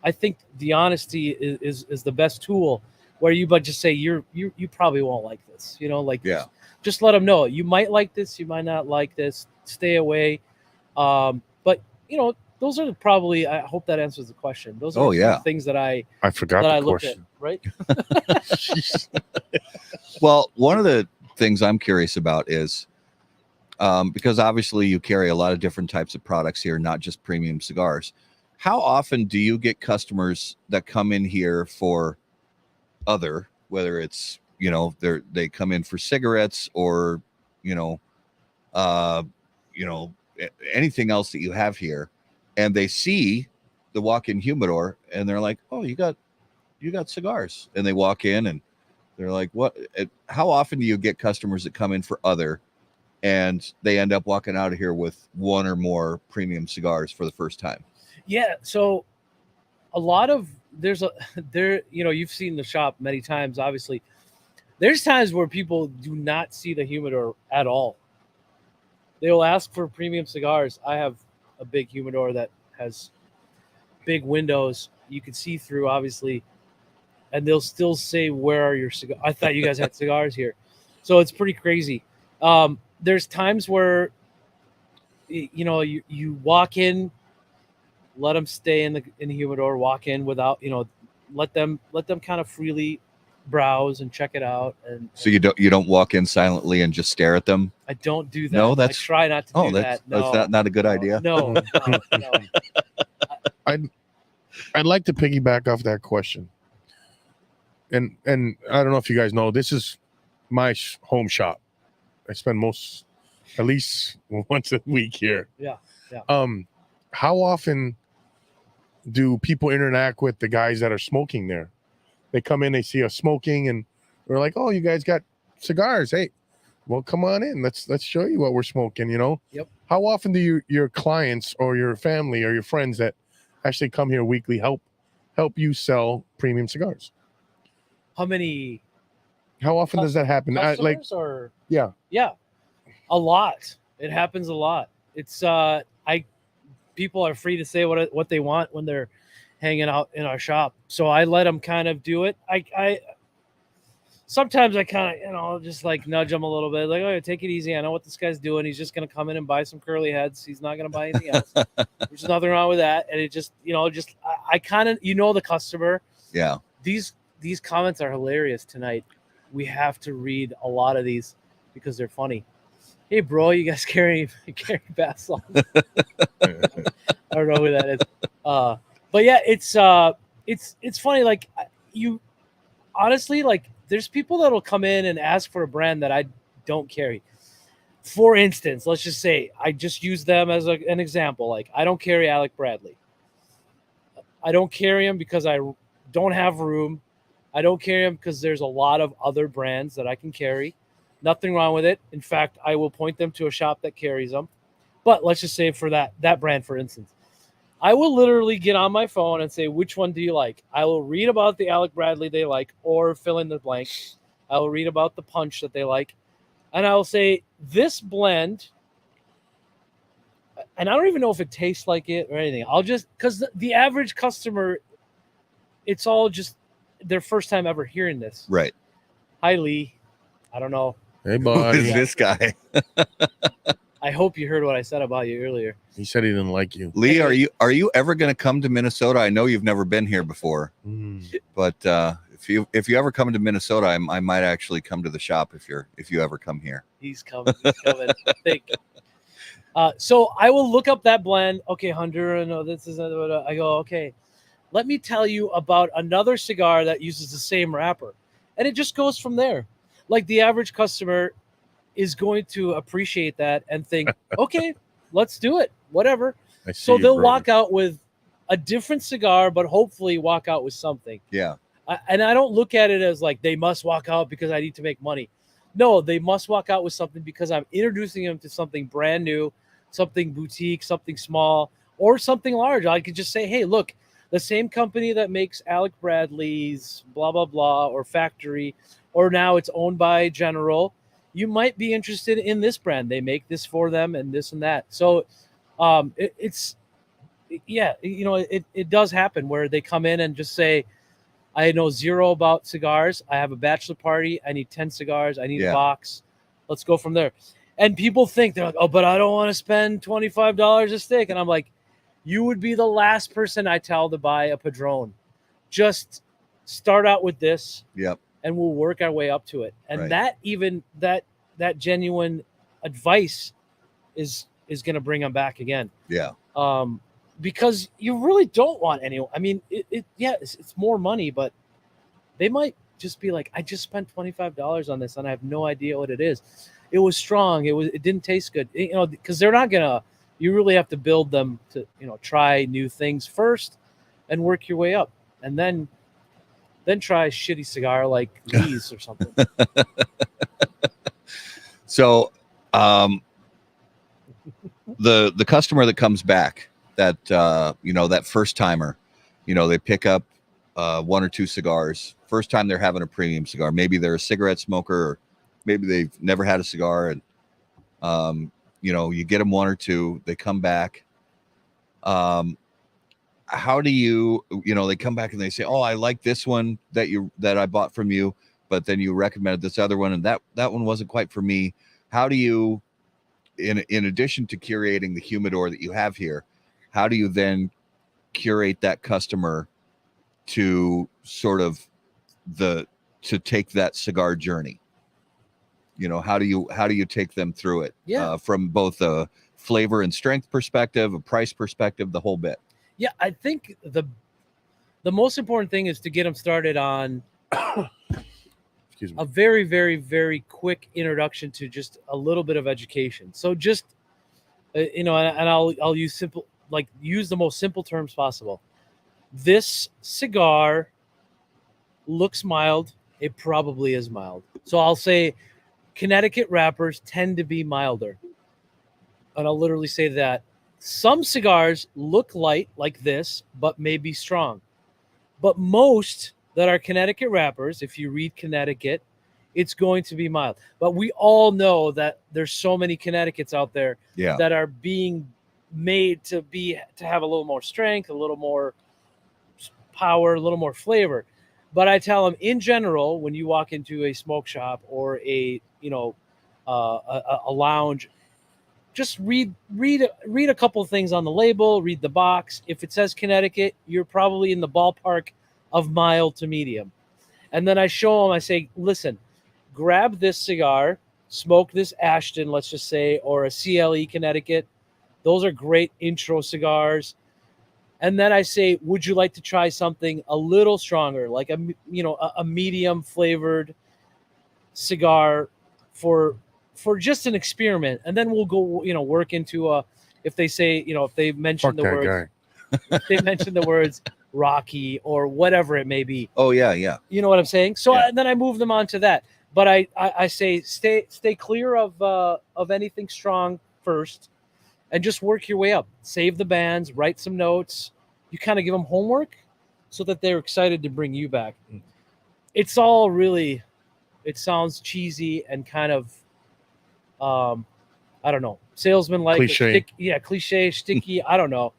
I think the honesty is the best tool, where you but just say you probably won't like this, Yeah. just let them know you might like this, you might not like this, stay away. But those are probably, I hope that answers the question. Those are the things that I forgot that the I look at, question. right? Well, one of the things I'm curious about is because obviously you carry a lot of different types of products here, not just premium cigars. How often do you get customers that come in here for other, whether it's, they come in for cigarettes or, anything else that you have here, and they see the walk-in humidor and they're like, oh, you got cigars, and they walk in and they're like, what? How often do you get customers that come in for other and they end up walking out of here with one or more premium cigars for the first time? Yeah, so a lot of you've seen the shop many times, obviously. There's times where people do not see the humidor at all. They will ask for premium cigars. I have a big humidor that has big windows you can see through, obviously, and they'll still say, where are your cigars? I thought you guys had cigars here. So it's pretty crazy. There's times where you walk in, let them stay in the humidor, walk in without, let them kind of freely browse and check it out. And so you don't walk in silently and just stare at them? I don't do that. No, I try not to do that. No, that's not a good idea. No. I'd like to piggyback off that question. And I don't know if you guys know, this is my home shop. I spend at least once a week here. Yeah. How often do people interact with the guys that are smoking there? They come in, they see us smoking, and they're like, "Oh, you guys got cigars? Hey, well, come on in. Let's show you what we're smoking." Yep. How often do your clients or your family or your friends that actually come here weekly help you sell premium cigars? How many? How often does that happen? Yeah, a lot. It happens a lot. It's people are free to say what they want when they're hanging out in our shop, so I let them kind of do it. I sometimes I kind of just like nudge them a little bit, like, oh, take it easy. I know what this guy's doing. He's just gonna come in and buy some curly heads. He's not gonna buy anything else. There's nothing wrong with that. And it just I kind of the customer. Yeah. These comments are hilarious tonight. We have to read a lot of these because they're funny. Hey, bro, you guys carry bath salts? I don't know who that is. But yeah, it's funny. Like, you honestly, like, there's people that'll come in and ask for a brand that I don't carry. For instance, let's just say I just use them as an example. Like, I don't carry Alec Bradley. I don't carry him because I don't have room. I don't carry them because there's a lot of other brands that I can carry. Nothing wrong with it. In fact, I will point them to a shop that carries them. But let's just say for that brand, for instance, I will literally get on my phone and say, which one do you like? I will read about the Alec Bradley they like, or fill in the blank. I will read about the punch that they like. And I will say, this blend, and I don't even know if it tastes like it or anything. I'll just, because the average customer, it's all just their first time ever hearing this. Right. Hi, Lee. I don't know. Hey, Who bud. is this guy? I hope you heard what I said about you earlier. He said he didn't like you. Lee, are you ever going to come to Minnesota? I know you've never been here before, but if you ever come to Minnesota, I might actually come to the shop if you ever come here. He's coming. I think. So I will look up that blend. Okay, Honduran. No, this is. I go. Okay, let me tell you about another cigar that uses the same wrapper, and it just goes from there. Like the average customer is going to appreciate that and think, okay, let's do it. Whatever. I see So you, they'll brother. walk out with a different cigar, but hopefully walk out with something. Yeah. And I don't look at it as like they must walk out because I need to make money. No, they must walk out with something because I'm introducing them to something brand new, something boutique, something small, or something large. I could just say, hey, look, the same company that makes Alec Bradley's blah, blah, blah, or Factory, or now it's owned by General. You might be interested in this brand. They make this for them and this and that. So it does happen where they come in and just say, I know zero about cigars. I have a bachelor party. I need 10 cigars. I need a box. Let's go from there. And people think, they're like, oh, but I don't want to spend $25 a stick. And I'm like, you would be the last person I tell to buy a Padron. Just start out with this. Yep. And we'll work our way up to it. And that genuine advice is going to bring them back again. Yeah. Because you really don't want anyone. I mean, it's more money, but they might just be like, I just spent $25 on this and I have no idea what it is. It was strong. It didn't taste good. Because they're not gonna. You really have to build them to try new things first, and work your way up, and then try a shitty cigar like these or something. So, the customer that comes back, that that first timer, they pick up one or two cigars. First time they're having a premium cigar. Maybe they're a cigarette smoker, or maybe they've never had a cigar, and you get them one or two. They come back. How do you they come back and they say, oh, I like this one that I bought from you, but then you recommended this other one, and that one wasn't quite for me. How do you, in addition to curating the humidor that you have here, how do you then curate that customer to sort of to take that cigar journey? How do you take them through it? From both a flavor and strength perspective, a price perspective, the whole bit. Yeah, I think the most important thing is to get them started on a very, very, very quick introduction to just a little bit of education. So just and I'll use use the most simple terms possible. This cigar looks mild. It probably is mild. So I'll say Connecticut wrappers tend to be milder. And I'll literally say that. Some cigars look light like this, but may be strong. But most that are Connecticut wrappers, if you read Connecticut, it's going to be mild. But we all know that there's so many Connecticut's out there that are being made to have a little more strength, a little more power, a little more flavor. But I tell them, in general, when you walk into a smoke shop or a lounge, just read a couple of things on the label, read the box. If it says Connecticut, you're probably in the ballpark of mild to medium. And then I show them, I say, listen, grab this cigar, smoke this Ashton, let's just say, or a CLE Connecticut. Those are great intro cigars. And then I say, would you like to try something a little stronger, like a medium flavored cigar for just an experiment? And then we'll go, work into if they say, if they mention the words, if they mention the words Rocky or whatever it may be. Oh yeah. You know what I'm saying? So then I move them on to that. But I say, stay clear of anything strong first, and just work your way up. Save the bands, write some notes. You kind of give them homework so that they're excited to bring you back. It's all really, it sounds cheesy and kind of, I don't know, salesman like cliche. Cliche, sticky. I don't know.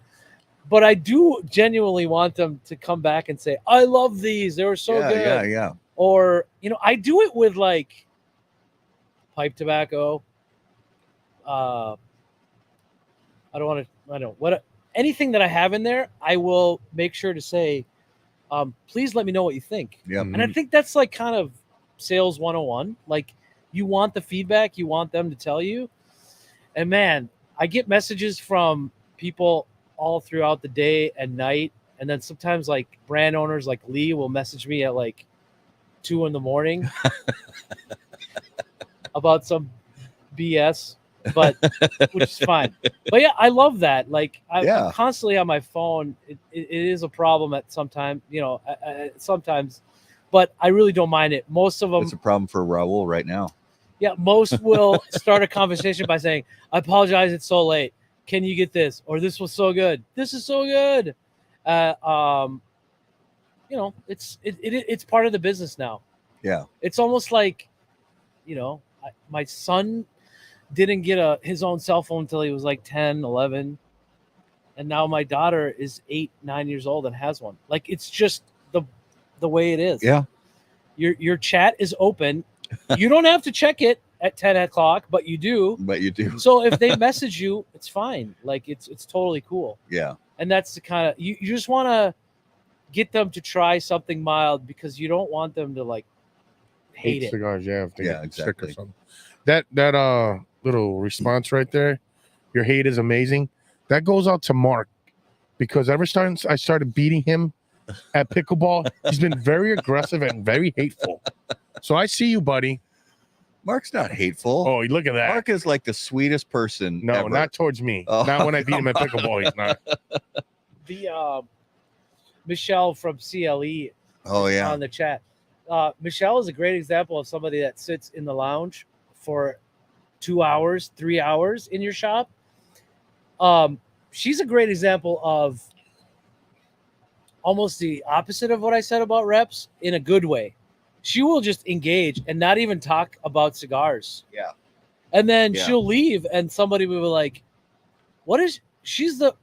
But I do genuinely want them to come back and say, I love these. They were so good. Yeah. Or, I do it with like pipe tobacco. Anything that I have in there, I will make sure to say, please let me know what you think. Yep. And I think that's like kind of sales 101. Like, you want the feedback, you want them to tell you. And man, I get messages from people all throughout the day and night, and then sometimes like brand owners like Lee will message me at like 2 a.m. about some BS, but which is fine. But yeah, I love that. Like I'm constantly on my phone. It is a problem at sometimes, sometimes, but I really don't mind it. Most of them. It's a problem for Raul right now. Yeah, most will start a conversation by saying, "I apologize, it's so late. Can you get this?" Or "This was so good. This is so good." It's part of the business now. Yeah, it's almost like, my son didn't get his own cell phone until he was like 10, 11. And now my daughter is 8, 9 years old and has one. Like, it's just the way it is. Yeah. Your chat is open. You don't have to check it at 10 o'clock, but you do. But you do. So if they message you, it's fine. Like, it's totally cool. Yeah. And that's the kind of, you just want to get them to try something mild, because you don't want them to like hate it. Cigars, yeah. If they get exactly. sick or something. That little response right there, your hate is amazing. That goes out to Mark, because ever since I started beating him at pickleball, he's been very aggressive and very hateful. So I see you, buddy. Mark's not hateful. Oh, look at that. Mark is like the sweetest person. No, ever. not towards me. Oh, not when I beat him at pickleball. He's not. The Michelle from CLE. Oh yeah. On the chat. Michelle is a great example of somebody that sits in the lounge for 2 hours, 3 hours in your shop. She's a great example of almost the opposite of what I said about reps, in a good way. She will just engage and not even talk about cigars. Yeah. And then she'll leave, and somebody will be like, "What is she's the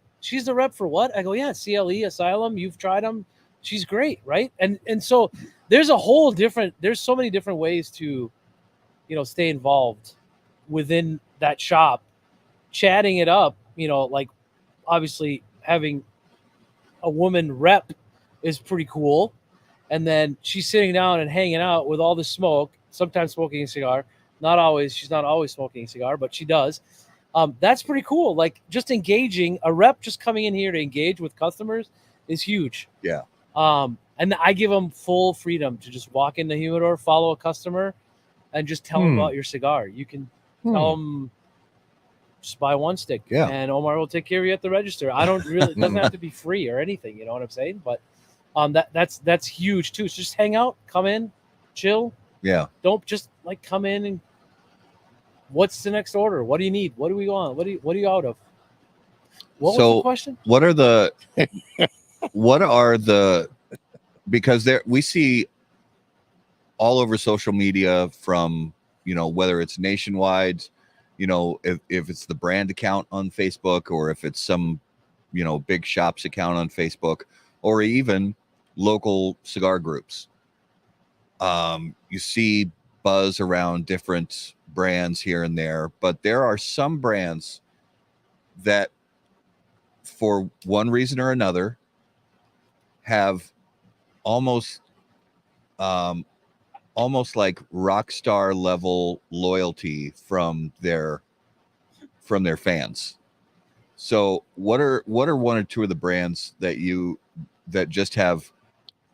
rep for what?" I go, "Yeah, CLE Asylum. You've tried them. She's great, right?" And so there's there's so many different ways to, stay involved within that shop, chatting it up. Like, obviously having a woman rep is pretty cool. And then she's sitting down and hanging out with all the smoke, sometimes smoking a cigar. Not always. She's not always smoking a cigar, but she does. That's pretty cool. Like, just engaging, a rep just coming in here to engage with customers is huge. Yeah. And I give them full freedom to just walk in the humidor, follow a customer, and just tell them about your cigar. You can tell them, just buy one stick, and Omar will take care of you at the register. I don't really, it doesn't have to be free or anything. You know what I'm saying? But that's huge too. So just hang out, come in, chill. Yeah. Don't just like come in and what's the next order? What do you need? What do we want? What are you out of? What was the question? What are the because we see all over social media from, whether it's nationwide, if it's the brand account on Facebook, or if it's some, big shops account on Facebook, or even local cigar groups. You see buzz around different brands here and there, but there are some brands that, for one reason or another, have almost like rock star level loyalty from their fans. So what are one or two of the brands that just have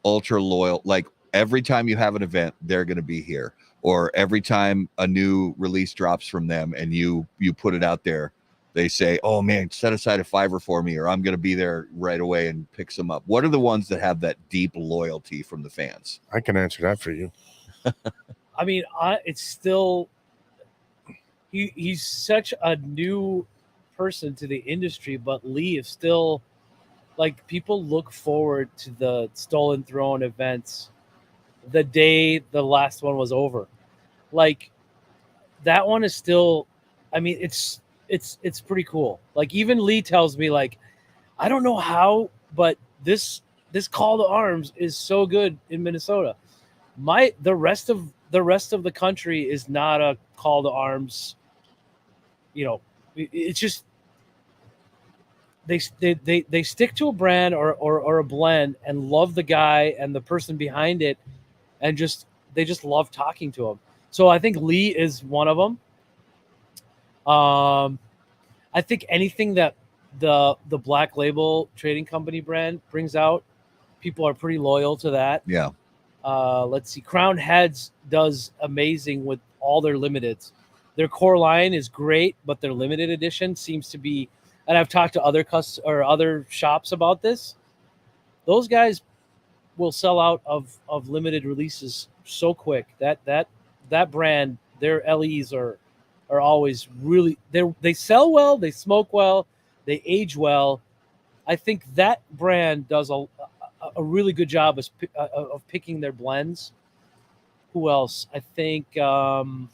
ultra loyal, like every time you have an event, they're going to be here, or every time a new release drops from them and you put it out there, they say, "Oh man, set aside a $5 for me," or "I'm going to be there right away and pick some up"? What are the ones that have that deep loyalty from the fans? I can answer that for you. I mean, it's still, he's such a new person to the industry, but Lee is still, like, people look forward to the Stolen Throne events the day the last one was over. Like, that one is still, I mean, it's pretty cool. Like, even Lee tells me, like, I don't know how, but this call to arms is so good in Minnesota. The rest of the country is not a call to arms. It's just they stick to a brand or a blend and love the guy and the person behind it, and they just love talking to him. So I think Lee is one of them. I think anything that the Black Label Trading Company brand brings out, people are pretty loyal to that. Yeah. Let's see. Crown Heads does amazing with all their limiteds. Their core line is great, but their limited edition seems to be. And I've talked to other shops about this. Those guys will sell out of limited releases so quick. That brand, their LEs are always really they sell well, they smoke well, they age well. I think that brand does a really good job of picking their blends. Who else? I think Padron's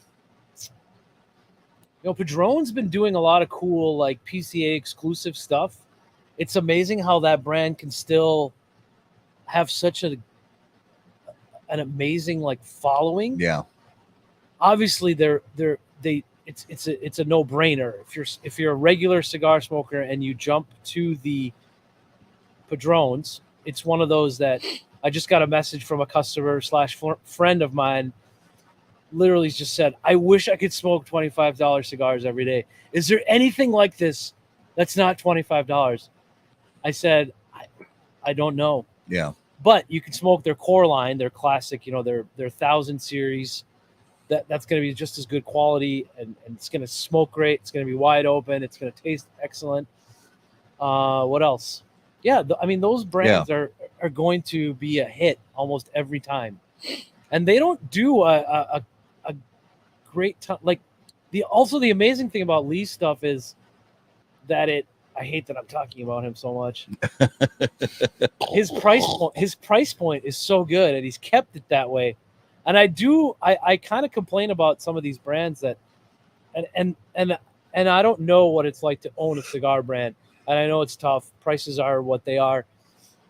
been doing a lot of cool like PCA exclusive stuff. It's amazing how that brand can still have such an amazing like following. Yeah. Obviously it's a no-brainer. If you're a regular cigar smoker and you jump to the Padrones, it's one of those that I just got a message from a customer / friend of mine. Literally just said, I wish I could smoke $25 cigars every day. Is there anything like this that's not $25? I said, I don't know. Yeah. But you can smoke their core line, their classic, their 1000 series. That's going to be just as good quality, and it's going to smoke great. It's going to be wide open. It's going to taste excellent. What else? Yeah, those brands are going to be a hit almost every time, and they don't do a great time. Like the amazing thing about Lee's stuff is that I hate that I'm talking about him so much. His price point is so good, and he's kept it that way. And I kind of complain about some of these brands that, and I don't know what it's like to own a cigar brand. And I know it's tough. Prices are what they are,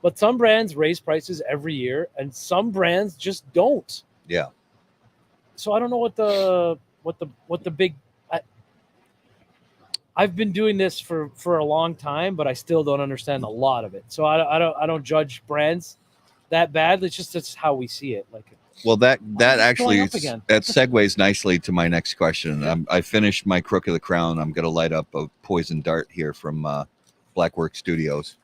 but some brands raise prices every year, and some brands just don't. Yeah. So I don't know what the big. I've been doing this for a long time, but I still don't understand a lot of it. So I don't judge brands that badly. It's just that's how we see it. Like. Well, that actually that segues nicely to my next question. I finished my Crook of the Crown. I'm going to light up a poison dart here from Blackwork Studios.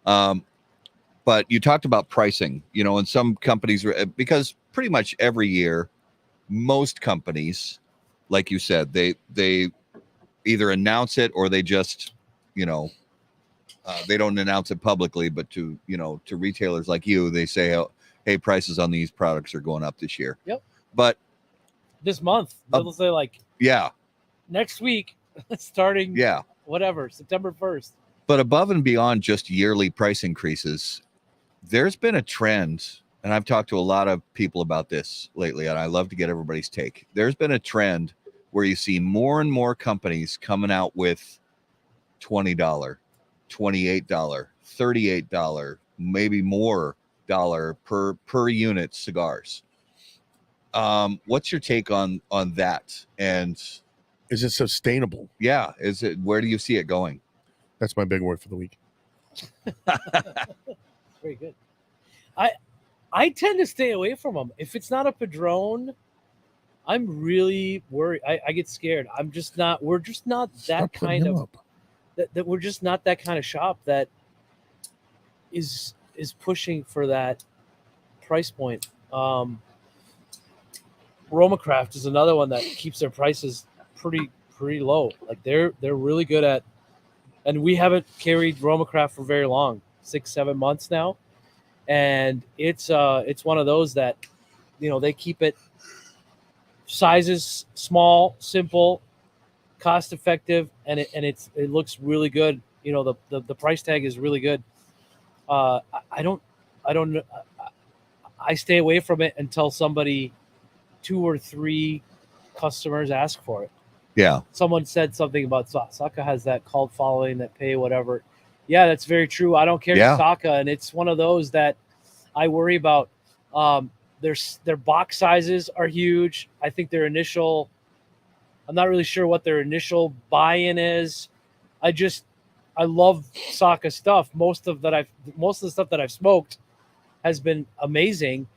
But you talked about pricing, and some companies, because pretty much every year, most companies, like you said, they either announce it or they just, they don't announce it publicly, but to retailers like you, they say, hey, prices on these products are going up this year. Yep. But this month, they'll say like, next week, starting, whatever, September 1st. But above and beyond just yearly price increases, there's been a trend, and I've talked to a lot of people about this lately, and I love to get everybody's take. There's been a trend where you see more and more companies coming out with $20, $28, $38, maybe more dollar per unit cigars. What's your take on that? And is it sustainable? Yeah. Where do you see it going? That's my big word for the week. Very good. I tend to stay away from them. If it's not a Padron, I'm really worried. I get scared. We're just not that kind of that we're just not that kind of shop that is pushing for that price point. Romacraft is another one that keeps their prices pretty low. Like they're really good at, and we haven't carried Romacraft for very long, 6-7 months now, and it's one of those that they keep it sizes small, simple, cost effective, and it looks really good. The price tag is really good. I stay away from it until 2 or 3 customers ask for it. Yeah. Someone said something about Saka has that cult following that pay whatever. Yeah, that's very true. I don't carry Saka, and it's one of those that I worry about. Their box sizes are huge. I think I'm not really sure what their initial buy-in is. I love Saka stuff. Most of the stuff that I've smoked has been amazing,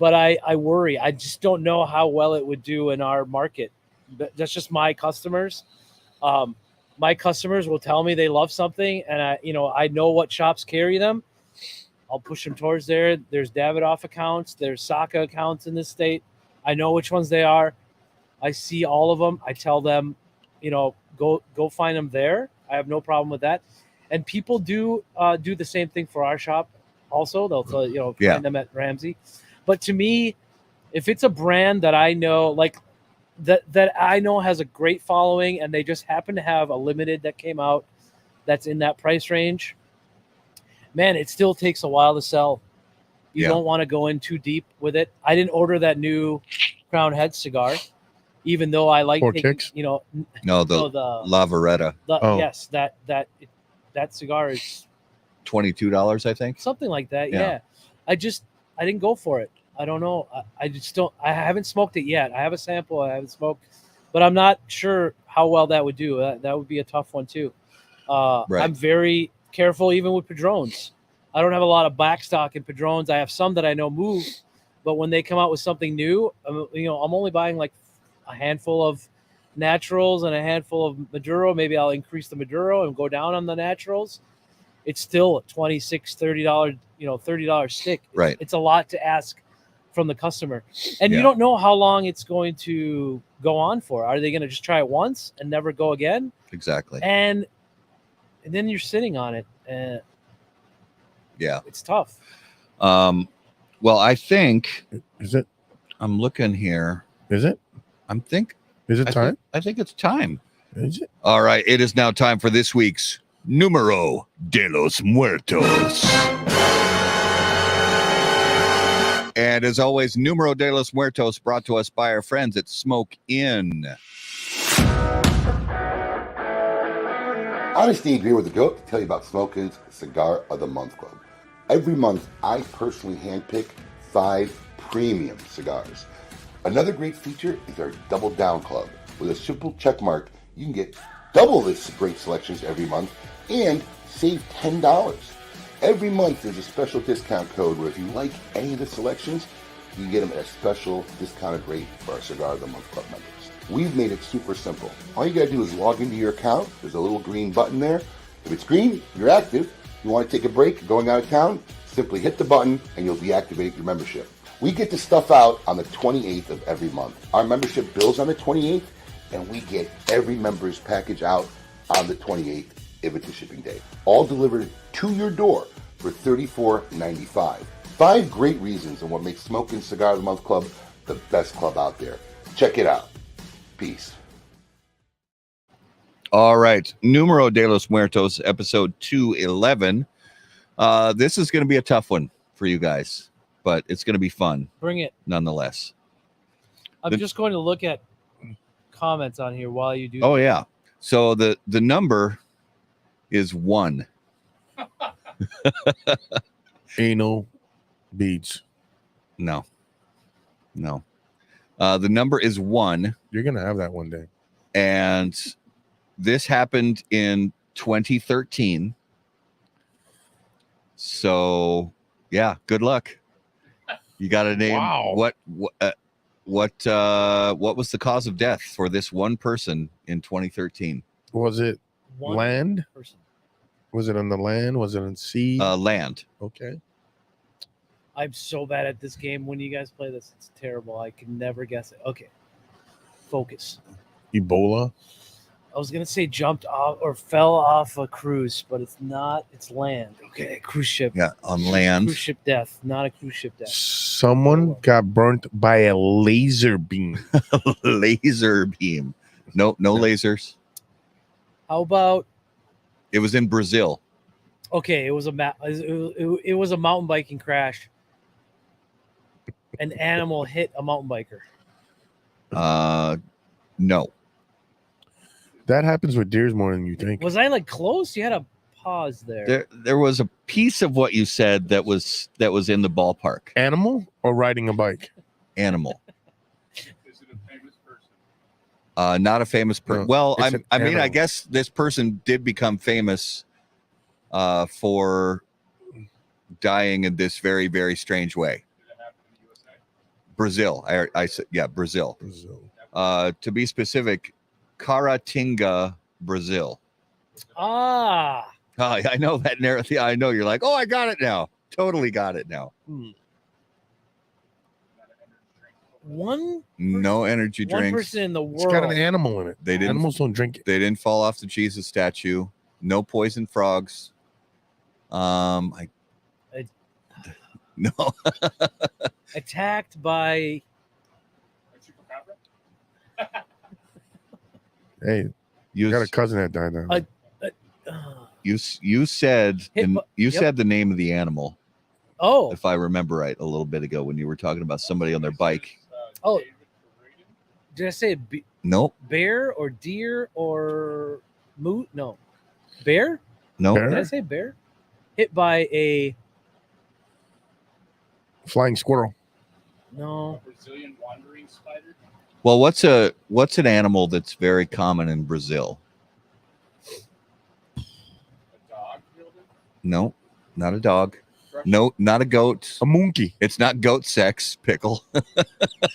but I worry. I just don't know how well it would do in our market. That's just my customers. my customers will tell me they love something, and I know what shops carry them. I'll push them towards there. There's Davidoff accounts. There's Saka accounts in this state. I know which ones they are. I see all of them. I tell them, go find them there. I have no problem with that. And people do the same thing for our shop. Also, they'll tell find them at Ramsey. But to me, if it's a brand that I know, like that I know has a great following, and they just happen to have a limited that came out that's in that price range, man, it still takes a while to sell. You don't want to go in too deep with it. I didn't order that new Crown Head cigar, even though I like taking, the Lavaretta. Yes, that cigar is $22, I think. Something like that. Yeah. I didn't go for it. I don't know. I haven't smoked it yet. I have a sample. I haven't smoked, but I'm not sure how well that would do. That would be a tough one too. Right. I'm very careful even with Padrones. I don't have a lot of backstock in Padrones. I have some that I know move, but when they come out with something new, I'm only buying like a handful of naturals and a handful of Maduro. Maybe I'll increase the Maduro and go down on the naturals. It's still a $26, $30, $30 stick. Right. It's a lot to ask from the customer. And you don't know how long it's going to go on for. Are they going to just try it once and never go again? Exactly. And then you're sitting on it. And it's tough. Well, I think is it? I'm looking here. Is it? Is it time? I think it's time. Is it? All right. It is now time for this week's Numero de los Muertos. And as always, Numero de los Muertos brought to us by our friends at Smoke Inn. Honesty agree with the goat to tell you about Smoke Inn's Cigar of the Month Club. Every month, I personally handpick 5 premium cigars. Another great feature is our Double Down Club. With a simple check mark, you can get double this great selections every month and save $10. Every month, there's a special discount code where if you like any of the selections, you can get them at a special discounted rate for our Cigar of the Month Club members. We've made it super simple. All you gotta do is log into your account. There's a little green button there. If it's green, you're active. You want to take a break, going out of town, simply hit the button and you'll deactivate your membership. We get the stuff out on the 28th of every month. Our membership bills on the 28th, and we get every member's package out on the 28th if it's a shipping day. All delivered to your door for $34.95. 5 great reasons on what makes Smoking Cigar of the Month Club the best club out there. Check it out. Peace. All right. Numero de los Muertos, episode 211. This is going to be a tough one for you guys, but it's going to be fun. Bring it. Nonetheless. I'm just going to look at comments on here while you do. Oh, yeah. So the number is 1. Anal beads. No. The number is 1. You're going to have that one day. And this happened in 2013. So, yeah, good luck. You got to name what was the cause of death for this one person in 2013? Was it land? Person. Was it on the land? Was it on sea? Land. Okay. I'm so bad at this game. When you guys play this, it's terrible. I can never guess it. Okay. Focus. Ebola. I was gonna say jumped off or fell off a cruise, but it's not. It's land. Okay, cruise ship. Yeah, on land. Cruise ship death, not a cruise ship death. Someone got burnt by a laser beam. Laser beam. No lasers. How about? It was in Brazil. Okay, it was a mountain biking crash. An animal hit a mountain biker. No. That happens with deers more than you think. Was I like close? You had a pause there. There was a piece of what you said that was in the ballpark. Animal or riding a bike? Animal. Is it a famous person? Not a famous person. No, well, I mean, animal. I guess this person did become famous for dying in this very, very strange way. Did it happen in the USA? Brazil. I said, yeah, Brazil. Brazil. To be specific, Caratinga, Brazil. Ah. Oh, I know that narrative. Yeah, I know. You're like, oh, I got it now. Totally got it now. One No energy one drinks. person in the world. It's got an animal in it. They didn't. Animals don't drink it. They didn't fall off the Jesus statue. No poison frogs. No. Attacked by. Hey, You I got a cousin that died now. you said Yep. said the name of the animal, Oh. if I remember right, a little bit ago when you were talking about somebody on their bike. Oh. Did I say Nope. bear or deer or moot? No. Bear? Nope. Bear? Did I say bear? Hit by a. Flying squirrel. No. Brazilian wandering spider. Well, what's an animal that's very common in Brazil? A dog. No, not a dog. No, not a goat. A monkey. It's not goat sex, Pickle.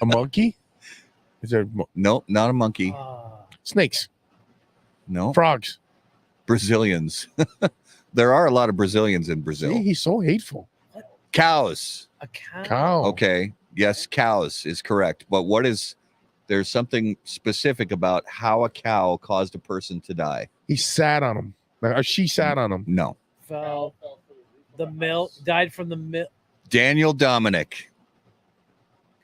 A monkey? Is there No, not a monkey. snakes? No, Frogs. Brazilians. There are a lot of Brazilians in Brazil. See, he's so hateful. Cows. A cow. Cow. Okay. Yes, cows is correct. But there's something specific about how a cow caused a person to die. He sat on him. She sat on him. No. Fell. The milk died from the milk. Daniel Dominic.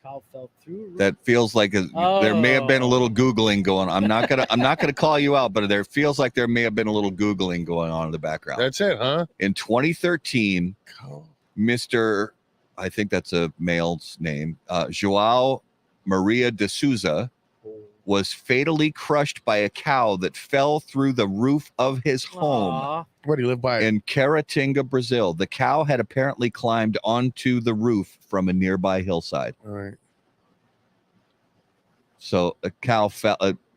Cow fell through. That feels like there may have been a little Googling going on. I'm not gonna call you out, but there feels like there may have been a little Googling going on in the background. That's it, huh? In 2013, Mr. I think that's a male's name, João Maria de Souza, was fatally crushed by a cow that fell through the roof of his home. Aw. Where do you live by? In Caratinga, Brazil. The cow had apparently climbed onto the roof from a nearby hillside. All right. So a cow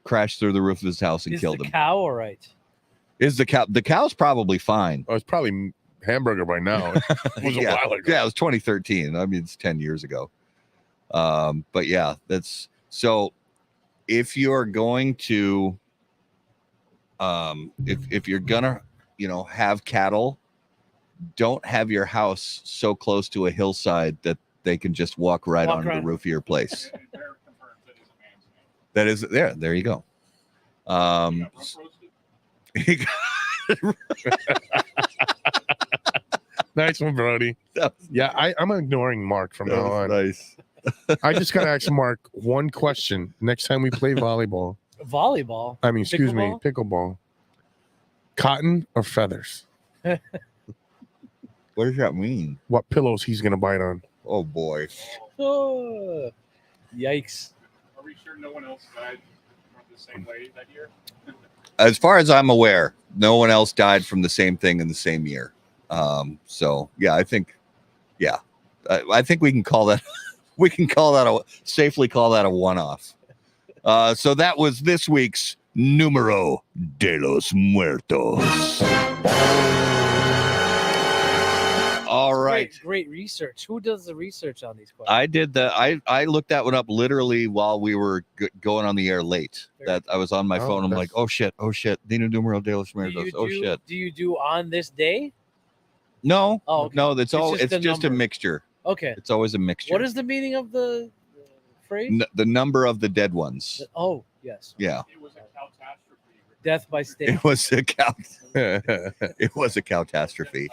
crashed through the roof of his house and Is killed the him. cow all right? Is the cow? The cow's probably fine. Oh, it's probably hamburger by now. It was a while ago. Yeah, it was 2013. I mean, it's 10 years ago. But yeah, that's so. If you're going to, if you're gonna, have cattle, don't have your house so close to a hillside that they can just walk onto the roof of your place. That is there. There you go. Nice one, Brody. Yeah, I'm ignoring Mark from now on. Nice. I just gotta ask Mark one question next time we play volleyball. Volleyball. I mean, excuse me, Pickleball? pickleball. Cotton or feathers? What does that mean? What pillows he's gonna bite on? Oh boy. Oh, yikes. Are we sure no one else died from the same way that year? As far as I'm aware, no one else died from the same thing in the same year. So yeah, I think we can call that safely call that a one-off. So that was this week's Numero de los Muertos. All right. Great research. Who does the research on these questions? I did I looked that one up literally while we were going on the air late. That I was on my phone. I'm like, oh shit. Dino Numero de los Muertos. Shit. Do you do on this day? No. Oh, okay. No, it's just just a mixture. Okay. It's always a mixture. What is the meaning of the phrase? The number of the dead ones. Oh, yes. Yeah. It was a catastrophe. Death by steak. It was a it was a catastrophe.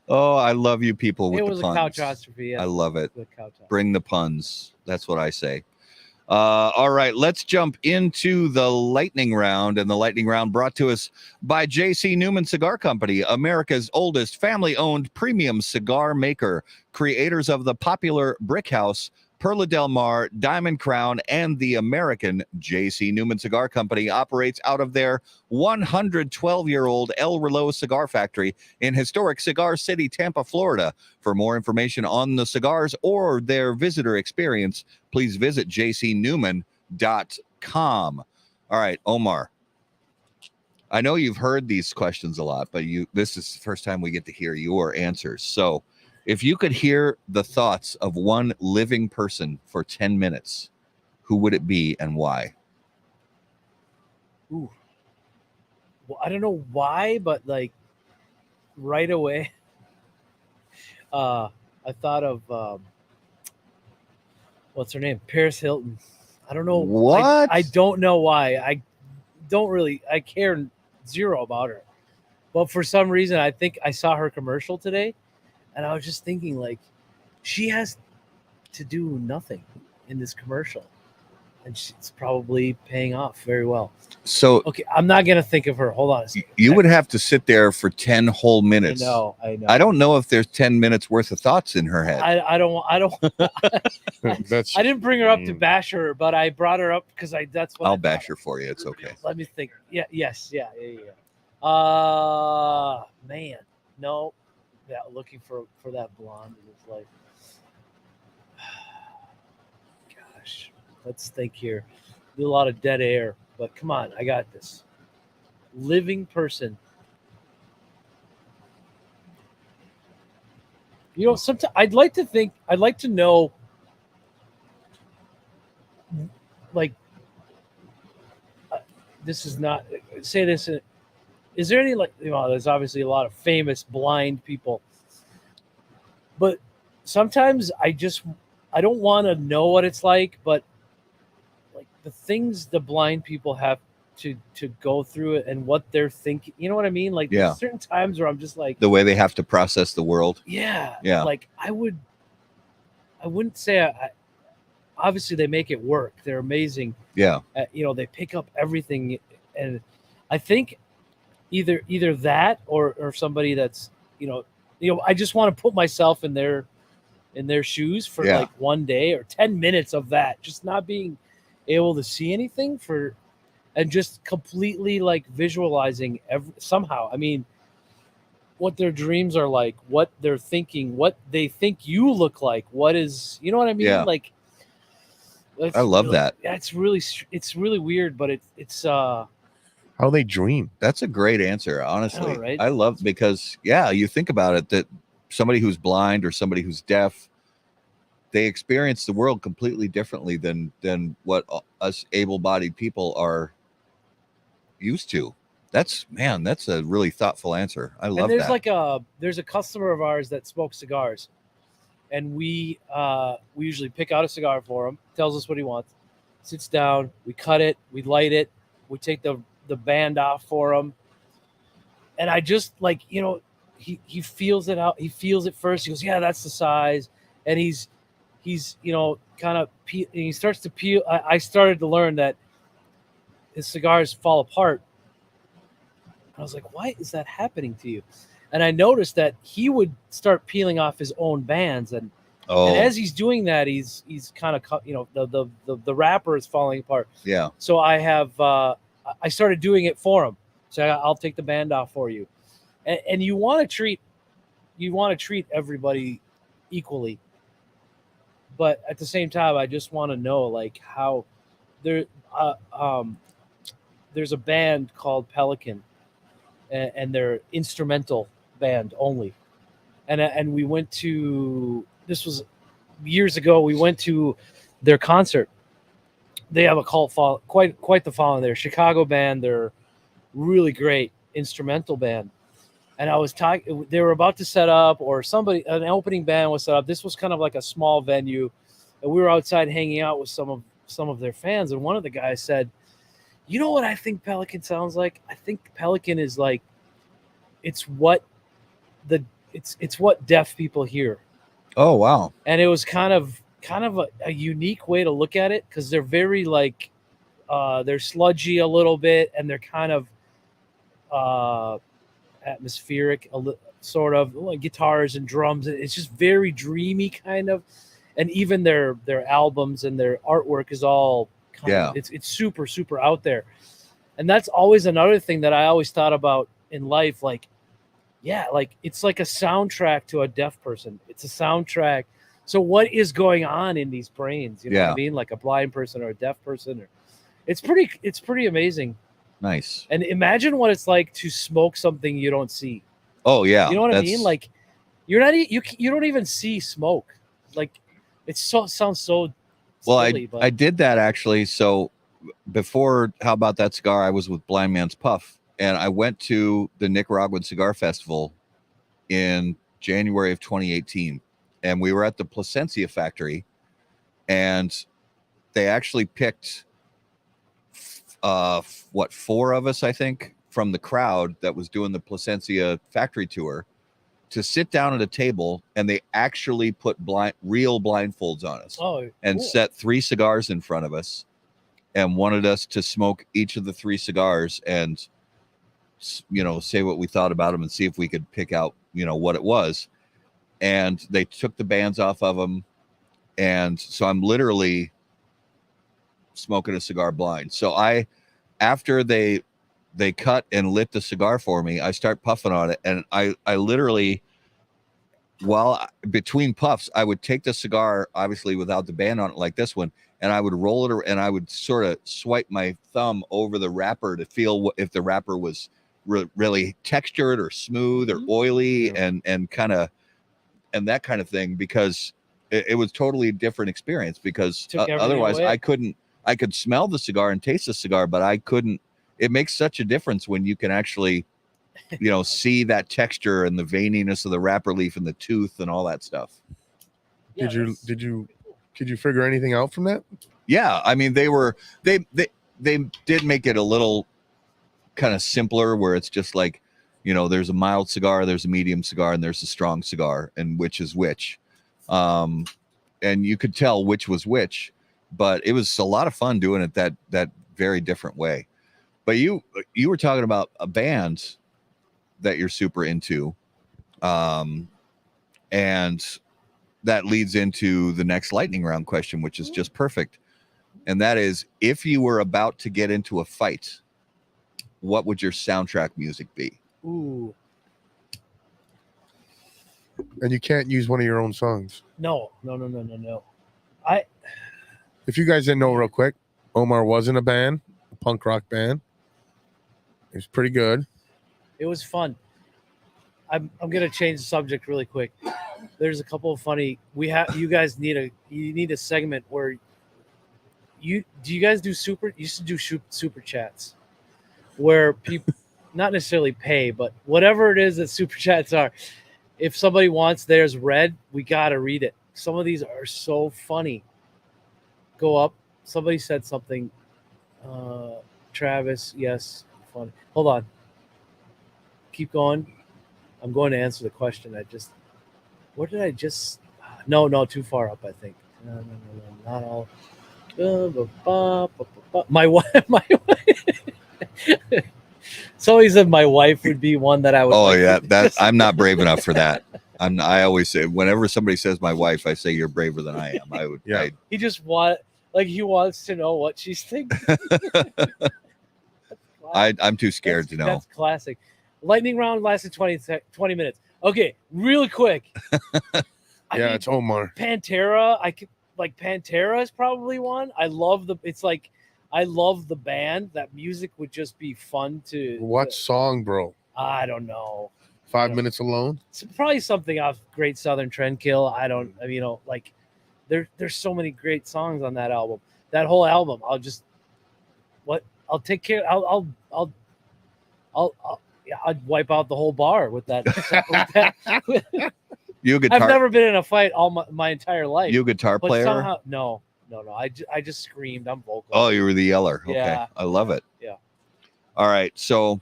Oh, I love you people with It the was puns. a catastrophe. Yes. I love it. The catastrophe. Bring the puns. That's what I say. All right, let's jump into the lightning round. And the lightning round brought to us by J.C. Newman Cigar Company, America's oldest family-owned premium cigar maker, creators of the popular Brick House, Perla Del Mar, Diamond Crown, and the American J.C. Newman Cigar Company operates out of their 112-year-old El Reloj Cigar Factory in historic Cigar City, Tampa, Florida. For more information on the cigars or their visitor experience, please visit jcnewman.com. All right, Omar. I know you've heard these questions a lot, but this is the first time we get to hear your answers. So if you could hear the thoughts of one living person for 10 minutes, who would it be and why? Ooh. I don't know why, but like right away, I thought of what's her name, Paris Hilton. I don't know What? I don't know why. I care zero about her, but for some reason, I think I saw her commercial today, and I was just thinking like, she has to do nothing in this commercial, and it's probably paying off very well. So Okay, I'm not gonna think of her. Hold on a second. you would have to sit there for 10 whole minutes. I know. I don't know if there's 10 minutes worth of thoughts in her head. I don't. That's I didn't bring her up to bash her, but I brought her up because that's what I'll I bash thought. her for you. It's okay. Let me think. Yeah. Yes. Yeah. Man. No. Yeah. Looking for that blonde in his life. Gosh. Let's think here. Do a lot of dead air, but come on, I got this. Living person. You know, sometimes I'd like to know, like, this is not, say this, is there any, like, you know, there's obviously a lot of famous blind people, but sometimes I don't want to know what it's like, but like the things the blind people have to go through it and what they're thinking, you know what I mean? Like, Yeah. there's certain times where I'm just like, The way they have to process the world. yeah. Yeah. Like I wouldn't say obviously they make it work. They're amazing. Yeah. You know, they pick up everything, and I think either that or somebody that's, you know, I just want to put myself in their shoes for Yeah. like one day or 10 minutes of that, just not being able to see anything and just completely like visualizing somehow. I mean, what their dreams are like, what they're thinking, what they think you look like, what is, you know what I mean? Yeah. Like, I love that. Yeah, it's really weird, but it's how they dream. That's a great answer, honestly. I know, right? I love, because you think about it, that somebody who's blind or somebody who's deaf, they experience the world completely differently than what us able-bodied people are used to. That's a really thoughtful answer. I love and there's that. there's a customer of ours that smokes cigars, and we usually pick out a cigar for him, tells us what he wants, sits down, we cut it, we light it, we take the band off for him, and I just, like, you know, he feels it out. He feels it first. He goes, yeah, that's the size, and he's you know, kind of he starts to peel. I started to learn that his cigars fall apart. I was like, why is that happening to you? And I noticed that he would start peeling off his own bands, and as he's doing that, he's kind of, you know, the wrapper is falling apart. Yeah. So I started doing it for him. So I'll take the band off for you, and you want to treat everybody equally, but at the same time, I just want to know, like, how there's a band called Pelican, and they're instrumental band only, and we went to, this was years ago, we went to their concert. They have a cult quite the following. They're a Chicago band. They're really great instrumental band. And I was talking, they were about to set up, or an opening band was set up. This was kind of like a small venue, and we were outside hanging out with some of their fans. And one of the guys said, you know what I think Pelican sounds like? I think Pelican is like, it's what deaf people hear. Oh, wow. And it was kind of a unique way to look at it, because they're very like, they're sludgy a little bit, and they're kind of atmospheric, sort of like guitars and drums. It's just very dreamy kind of, and even their albums and their artwork is all kind of, it's super, super out there. And that's always another thing that I always thought about in life. Like, yeah, like it's like a soundtrack to a deaf person. It's a soundtrack. So what is going on in these brains? You know what I mean? Like a blind person or a deaf person, it's pretty amazing. Nice. And imagine what it's like to smoke something you don't see. Oh yeah. You know what I mean? Like, you don't even see smoke. Like, sounds so silly, I did that actually. So before How About That Cigar, I was with Blind Man's Puff, and I went to the Nicaraguan Cigar Festival in January of 2018, and we were at the Plasencia factory, and they actually picked four of us, I think, from the crowd that was doing the Plasencia factory tour to sit down at a table, and they actually put real blindfolds on us and cool. set 3 cigars in front of us and wanted us to smoke each of the 3 cigars and, you know, say what we thought about them and see if we could pick out, you know, what it was. And they took the bands off of them. And so I'm literally smoking a cigar blind. So after they cut and lit the cigar for me, I start puffing on it. And I literally, while between puffs, I would take the cigar, obviously without the band on it like this one, and I would roll it, and I would sort of swipe my thumb over the wrapper to feel if the wrapper was really textured or smooth or oily and kind of, and that kind of thing, because it was totally a different experience, because otherwise I could smell the cigar and taste the cigar, but I couldn't. It makes such a difference when you can actually, you know, see that texture and the veininess of the wrapper leaf and the tooth and all that stuff. Yeah, did you figure anything out from that? Yeah, I mean, they did make it a little kind of simpler, where it's just like, you know, there's a mild cigar, there's a medium cigar, and there's a strong cigar, and which is which. And you could tell which was which, but it was a lot of fun doing it that very different way. But you were talking about a band that you're super into, and that leads into the next lightning round question, which is just perfect. And that is, if you were about to get into a fight, what would your soundtrack music be? Ooh. And you can't use one of your own songs. No. If you guys didn't know, real quick, Omar was in a band, a punk rock band. It was pretty good. It was fun. I'm gonna change the subject really quick. There's a couple of funny. You guys need a segment where do you guys do used to do super chats where people not necessarily pay, but whatever it is that super chats are. If somebody wants theirs read, we gotta read it. Some of these are so funny. Go up. Somebody said something. Travis, yes, funny. Hold on. Keep going. I'm going to answer the question. What did I just? No, too far up. I think. No, not all. My wife. Somebody said my wife would be one that I would. Oh like yeah, to I'm not brave enough for that. I always say, whenever somebody says my wife, I say you're braver than I am. I would. Yeah. He just he wants to know what she's thinking. I'm too scared to know. That's classic. Lightning round lasted 20 minutes. Okay, really quick. It's Omar. Pantera. Pantera is probably one. I love the band. That music would just be fun to. What song, bro? I don't know. 5 Minutes Alone? It's probably something off Great Southern Trendkill. There's so many great songs on that album. That whole album. I'll take care. I'd wipe out the whole bar with that. You a guitar? I've never been in a fight all my entire life. You a guitar player? Somehow, no. I just screamed. I'm vocal. Oh, you were the yeller. Okay, Yeah. I love it. Yeah. All right, so,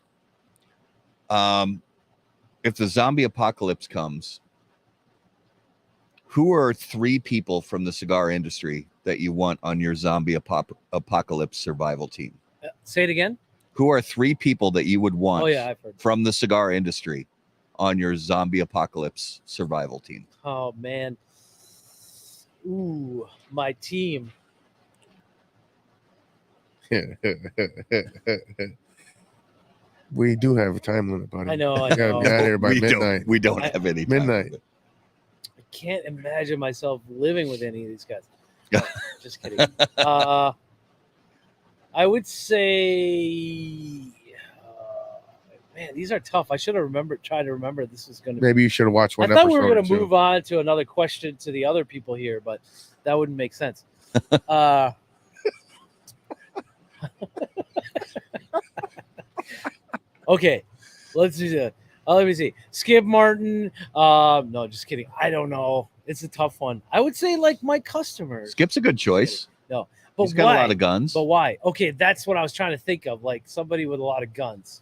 if the zombie apocalypse comes, who are 3 people from the cigar industry that you want on your zombie apocalypse survival team? Say it again. Who are 3 people that you would want I've heard from the cigar industry on your zombie apocalypse survival team? Oh man. Ooh, my team. We do have a time limit, buddy. I know. Gotta be out here by midnight. We don't have any time. Midnight. I can't imagine myself living with any of these guys. Yeah. Just kidding. I would say, man, these are tough. I should have tried to remember this was going to. Maybe you should have watched one I thought episode. we were going to move on to another question to the other people here, but that wouldn't make sense. Okay, let's do that. Let me see. Skip Martin. No, just kidding. I don't know. It's a tough one. I would say like my customers. Skip's a good choice. No, but He's got why? a lot of guns. But why? Okay, that's what I was trying to think of. Like somebody with a lot of guns.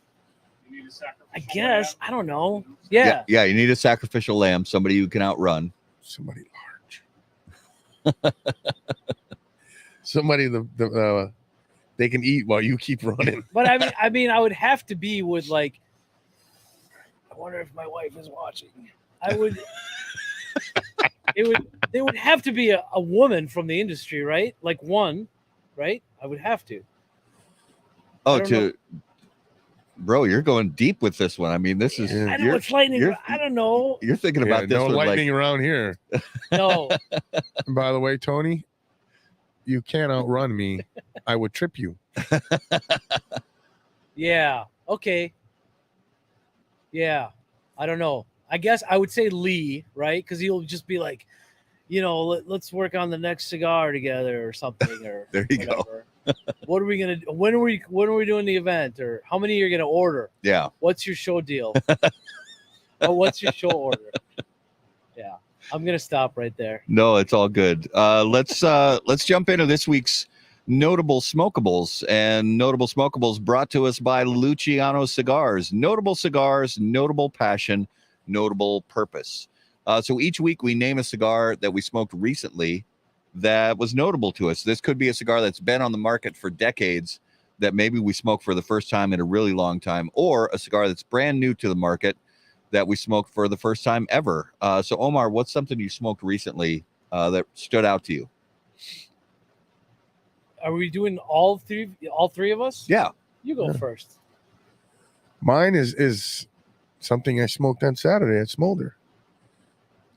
You need a sacrificial I guess. lamb. I don't know. yeah, Yeah. you need a sacrificial lamb, somebody who can outrun. Somebody large. Somebody they can eat while you keep running. But I mean, I would have to be with like. I wonder if my wife is watching. I would. There would have to be a woman from the industry, right? Like one, right? I would have to. Oh, don't know. Bro, you're going deep with this one. I mean, this is. Yeah. I know it's lightning. I don't know. You're thinking about this no one lightning like. around here. No. And by the way, Tony, you can't outrun me. I would trip you. Yeah. Okay. Yeah. I don't know. I guess I would say Lee, right? Because he'll just be like, let's work on the next cigar together or something, or There you go. whatever. What are we gonna? When are we doing the event? Or how many you're gonna order? Yeah. What's your show deal? What's your show order? Yeah. I'm gonna stop right there. No, it's all good. Let's jump into this week's notable smokables, and notable smokables brought to us by Luciano Cigars. Notable cigars, notable passion, notable purpose. So each week we name a cigar that we smoked recently that was notable to us. This could be a cigar that's been on the market for decades that maybe we smoked for the first time in a really long time, or a cigar that's brand new to the market that we smoked for the first time ever. So Omar, what's something you smoked recently that stood out to you? Are we doing all three of us? Yeah. You go Yeah. first. Mine is something I smoked on Saturday at Smolder.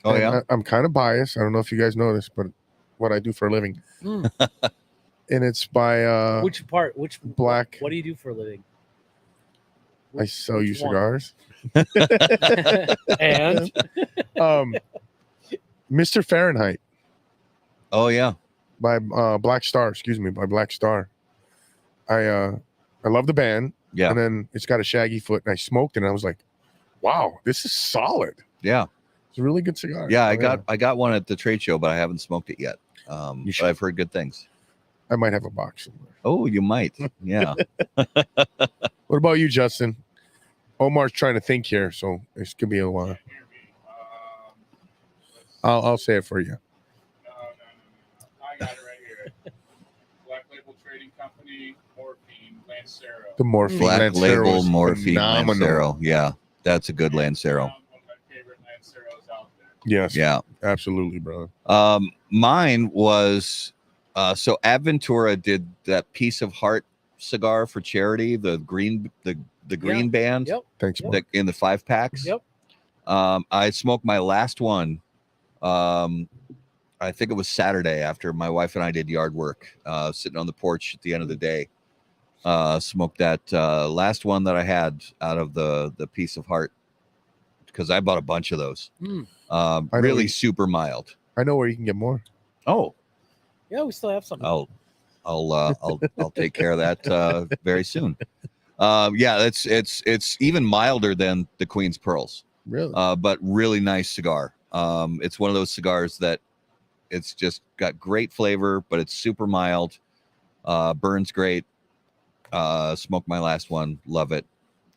Oh, And yeah? I'm kind of biased. I don't know if you guys know this, but what I do for a living. Mm. And it's by Which part? Which Black. What do you do for a living? I sell you Which one? cigars. And Mr. Fahrenheit Oh, yeah. by Black Star. Excuse me, by Black Star. I love the band. Yeah. And then it's got a shaggy foot, and I smoked it, and I was like, wow, this is solid. Yeah. It's a really good cigar. Yeah. Oh, I got one at the trade show, but I haven't smoked it yet. You But should. I've heard good things. I might have a box somewhere. Oh, you might. Yeah. What about you, Justin? Omar's trying to think here, so this could be a while. I'll say it for you. No. I got it right here. Black Label Trading Company, Morphine, Lancero. The Morphine Black Lancero Label is Morphine phenomenal. Lancero. Yeah. That's a good Lancero. One of my favorite Lanceros out there. Yes, Yeah. absolutely, brother. Mine was so Adventura did that Piece of Heart cigar for charity, the green band Yep. Thanks, that in the 5-packs. Yep. I smoked my last one. I think it was Saturday after my wife and I did yard work, sitting on the porch at the end of the day. Smoked that last one that I had out of the Piece of Heart, because I bought a bunch of those. Mm. know Really you- super mild. I know where you can get more. Oh, Yeah, we still have some. I'll take care of that very soon. Yeah, it's even milder than the Queen's Pearls, Really? but really nice cigar. It's one of those cigars that it's just got great flavor, but it's super mild. Burns great. Smoked my last one, love it,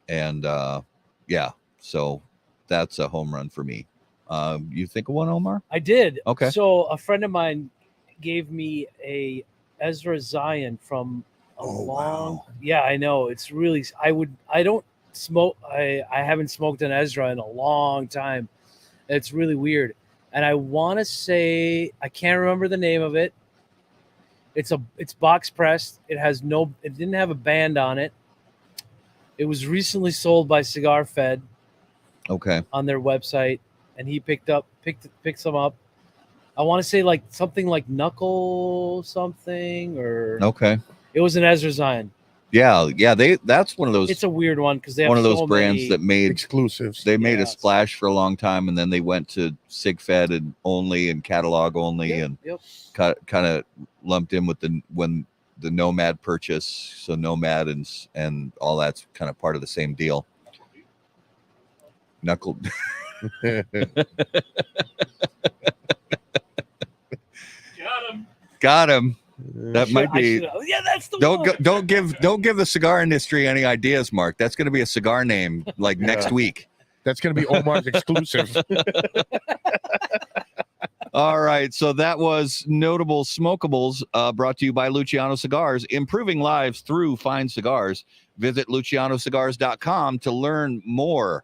and yeah, so that's a home run for me. You think of one, Omar? I did. Okay. So a friend of mine gave me a Ezra Zion from a Oh, long. wow. Yeah, I know. It's really. I don't smoke. I haven't smoked an Ezra in a long time. It's really weird, and I want to say I can't remember the name of it. It's box pressed. It didn't have a band on it. It was recently sold by Cigar Fed Okay. on their website, and he picked some up. I want to say like something like Knuckle something, or Okay. it was an Ezra Zion. Yeah. That's one of those. It's a weird one because they have one of those so brands many- that made Exclusives. they made a Yes. splash for a long time, and then they went to SigFed and only and catalog only, Yep, and yep. kind of lumped in with when Nomad purchase. So Nomad and all that's kind of part of the same deal. Knuckle. Got him. That might be. Yeah, that's the Don't one. don't give the cigar industry any ideas, Mark. That's going to be a cigar name like next week. That's going to be Omar's exclusive. All right, so that was Notable Smokables, brought to you by Luciano Cigars, improving lives through fine cigars. Visit lucianocigars.com to learn more.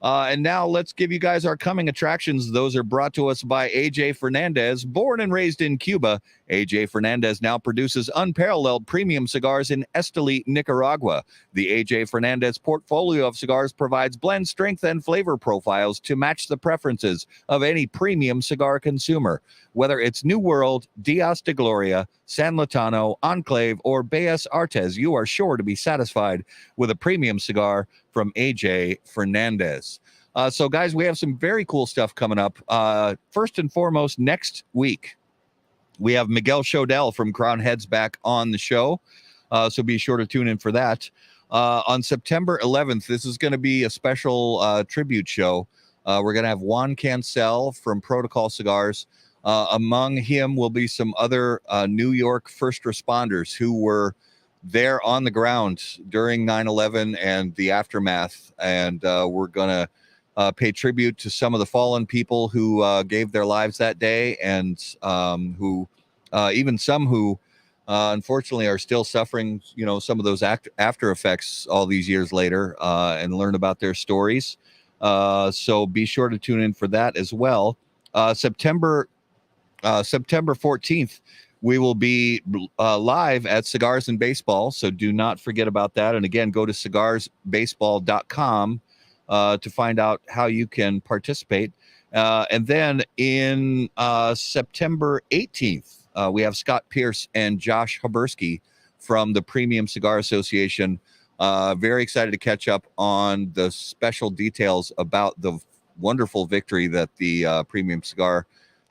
And now let's give you guys our coming attractions. Those are brought to us by AJ Fernandez. Born and raised in Cuba, AJ Fernandez now produces unparalleled premium cigars in Esteli, Nicaragua. The AJ Fernandez portfolio of cigars provides blend strength and flavor profiles to match the preferences of any premium cigar consumer. Whether it's New World, Dias de Gloria, San Latano, Enclave, or Bellas Artes, you are sure to be satisfied with a premium cigar from AJ Fernandez. So, guys, we have some very cool stuff coming up. First and foremost, next week, we have Miguel Shodell from Crown Heads back on the show. So be sure to tune in for that. On September 11th, this is going to be a special tribute show. We're going to have Juan Cancel from Protocol Cigars. Among him will be some other New York first responders who were there on the ground during 9/11 and the aftermath. And we're going to pay tribute to some of the fallen people who gave their lives that day, and who even some who unfortunately are still suffering, some of those after effects all these years later, and learn about their stories. So be sure to tune in for that as well. September 14th, we will be live at Cigars and Baseball. So do not forget about that. And again, go to cigarsbaseball.com to find out how you can participate. And then in September 18th, we have Scott Pierce and Josh Habersky from the Premium Cigar Association. Very excited to catch up on the special details about the wonderful victory that the premium cigar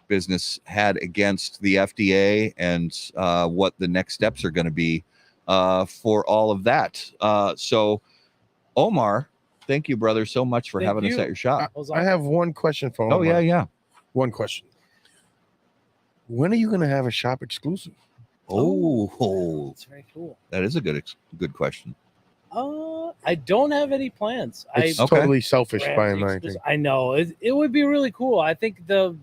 business had against the FDA, and what the next steps are going to be for all of that. So, Omar, thank you, brother, so much for having us at your shop. I have one question for Omar. Oh, yeah. One question. When are you going to have a shop exclusive? Oh, that's very cool. That is a good question. I don't have any plans. It's totally selfish by my thing. I know it would be really cool. I think it's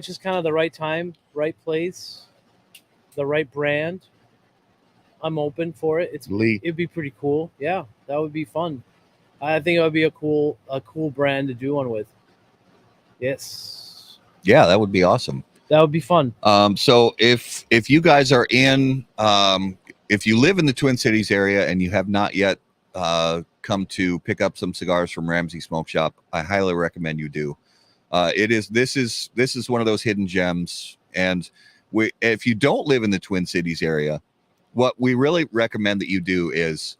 just kind of the right time, right place, the right brand. I'm open for it. It'd be pretty cool. Yeah, that would be fun. I think it would be a cool brand to do one with. Yes. Yeah, that would be awesome. That would be fun. So if you guys are in, if you live in the Twin Cities area and you have not yet come to pick up some cigars from Ramsey Smoke Shop, I highly recommend you do. This is one of those hidden gems. And if you don't live in the Twin Cities area, what we really recommend that you do is,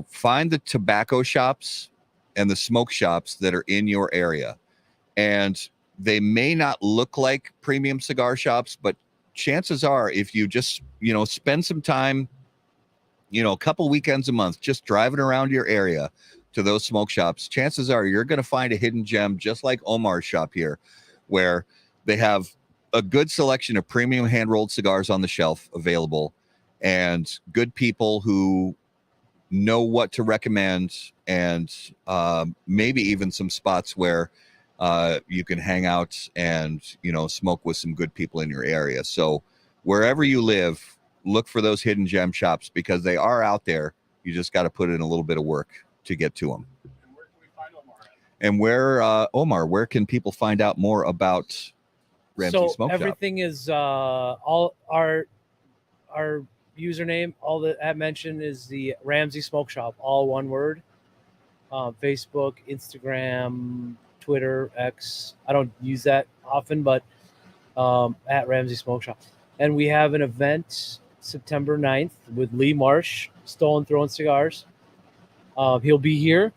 find the tobacco shops and the smoke shops that are in your area. And they may not look like premium cigar shops, but chances are, if you just, spend some time, a couple weekends a month, just driving around your area to those smoke shops, chances are you're going to find a hidden gem, just like Omar's shop here, where they have a good selection of premium hand-rolled cigars on the shelf available, and good people who know what to recommend, and maybe even some spots where you can hang out and, smoke with some good people in your area. So wherever you live, look for those hidden gem shops, because they are out there. You just got to put in a little bit of work to get to them. And where can we find Omar at? And Omar, where can people find out more about Ramsey Smoke Shop? Everything is all our username, all that I mentioned is the Ramsey Smoke Shop, all one word. Facebook, Instagram, Twitter, X. I don't use that often, but at Ramsey Smoke Shop. And we have an event September 9th with Lee Marsh, Stolen Throwing Cigars. He'll be here,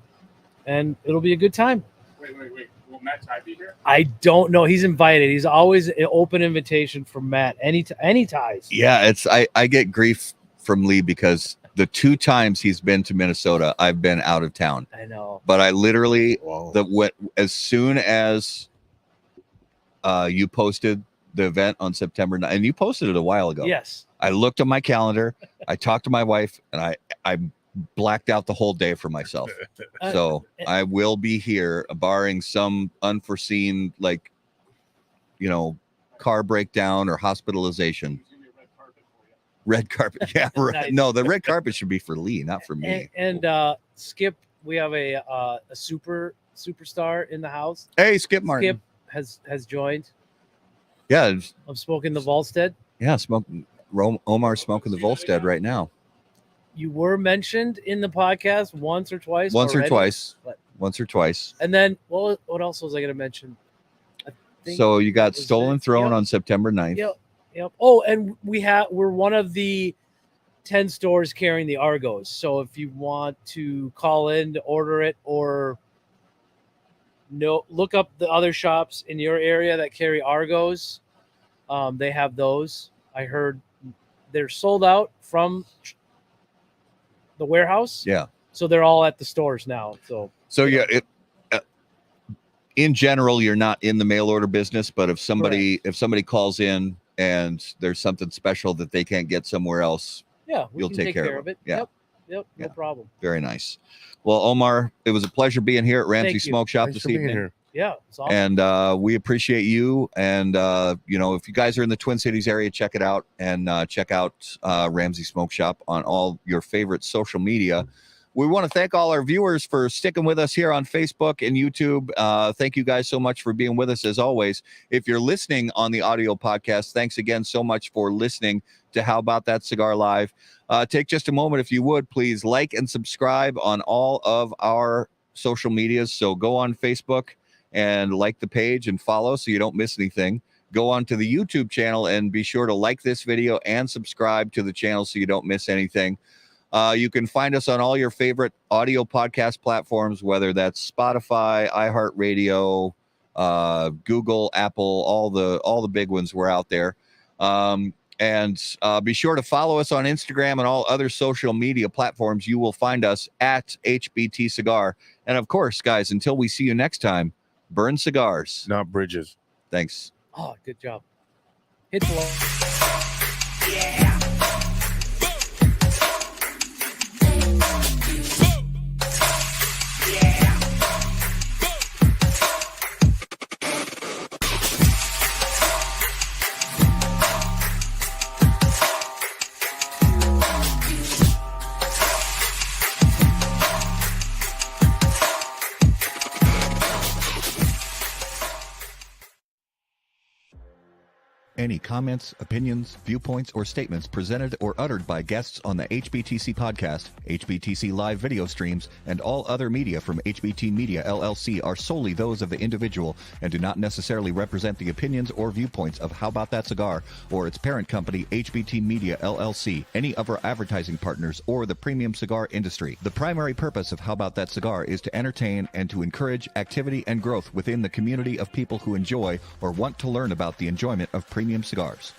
and it'll be a good time. Wait. Will Matt Ty be here? I don't know. He's invited. He's always an open invitation from Matt. Any ties. Yeah, I get grief from Lee because the 2 times he's been to Minnesota, I've been out of town. I know. But I literally Whoa. as soon as you posted the event on September 9th, and you posted it a while ago. Yes. I looked at my calendar, I talked to my wife, and I blacked out the whole day for myself. So I will be here, barring some unforeseen, like, car breakdown or hospitalization. Red carpet. Yeah. Right. Nice. No, the red carpet should be for Lee, not for me. And Skip, we have a superstar in the house. Hey, Skip Martin. Skip has joined. Yeah. I'm smoking the Volstead. Yeah. Omar's smoking the Volstead right now. You were mentioned in the podcast once or twice. Once already, or twice. but- Once or twice. And then what else was I going to mention? I think So you got that was Stolen it. Throne Yep. on September 9th. Yep. Oh, and we're one of the 10 stores carrying the Argos. So if you want to call in to order it or look up the other shops in your area that carry Argos, they have those. I heard they're sold out from the warehouse. Yeah. So they're all at the stores now. So yeah, in general, you're not in the mail order business, but if somebody calls in and there's something special that they can't get somewhere else, yeah, you'll take care of it. Yeah. Yep. Yeah. No problem. Very nice. Well, Omar, it was a pleasure being here at Ramsey Thank you. Smoke Shop Thanks this for being evening. here. Yeah. It's awesome. And we appreciate you. And, if you guys are in the Twin Cities area, check it out and check out Ramsey Smoke Shop on all your favorite social media. We want to thank all our viewers for sticking with us here on Facebook and YouTube. Thank you guys so much for being with us as always. If you're listening on the audio podcast, thanks again so much for listening to How About That Cigar Live. Take just a moment, if you would, please like and subscribe on all of our social medias. So go on Facebook and like the page and follow so you don't miss anything. Go on to the YouTube channel and be sure to like this video and subscribe to the channel so you don't miss anything. You can find us on all your favorite audio podcast platforms, whether that's Spotify, iHeartRadio, Google, Apple, all the big ones. We're out there. And be sure to follow us on Instagram and all other social media platforms. You will find us at HBT Cigar. And of course, guys, until we see you next time, burn cigars. Not bridges. Thanks. Oh, good job. Hit the wall. Any comments, opinions, viewpoints, or statements presented or uttered by guests on the HBTC podcast, HBTC live video streams, and all other media from HBT Media LLC are solely those of the individual and do not necessarily represent the opinions or viewpoints of How About That Cigar or its parent company, HBT Media LLC, any of our advertising partners, or the premium cigar industry. The primary purpose of How About That Cigar is to entertain and to encourage activity and growth within the community of people who enjoy or want to learn about the enjoyment of premium cigars.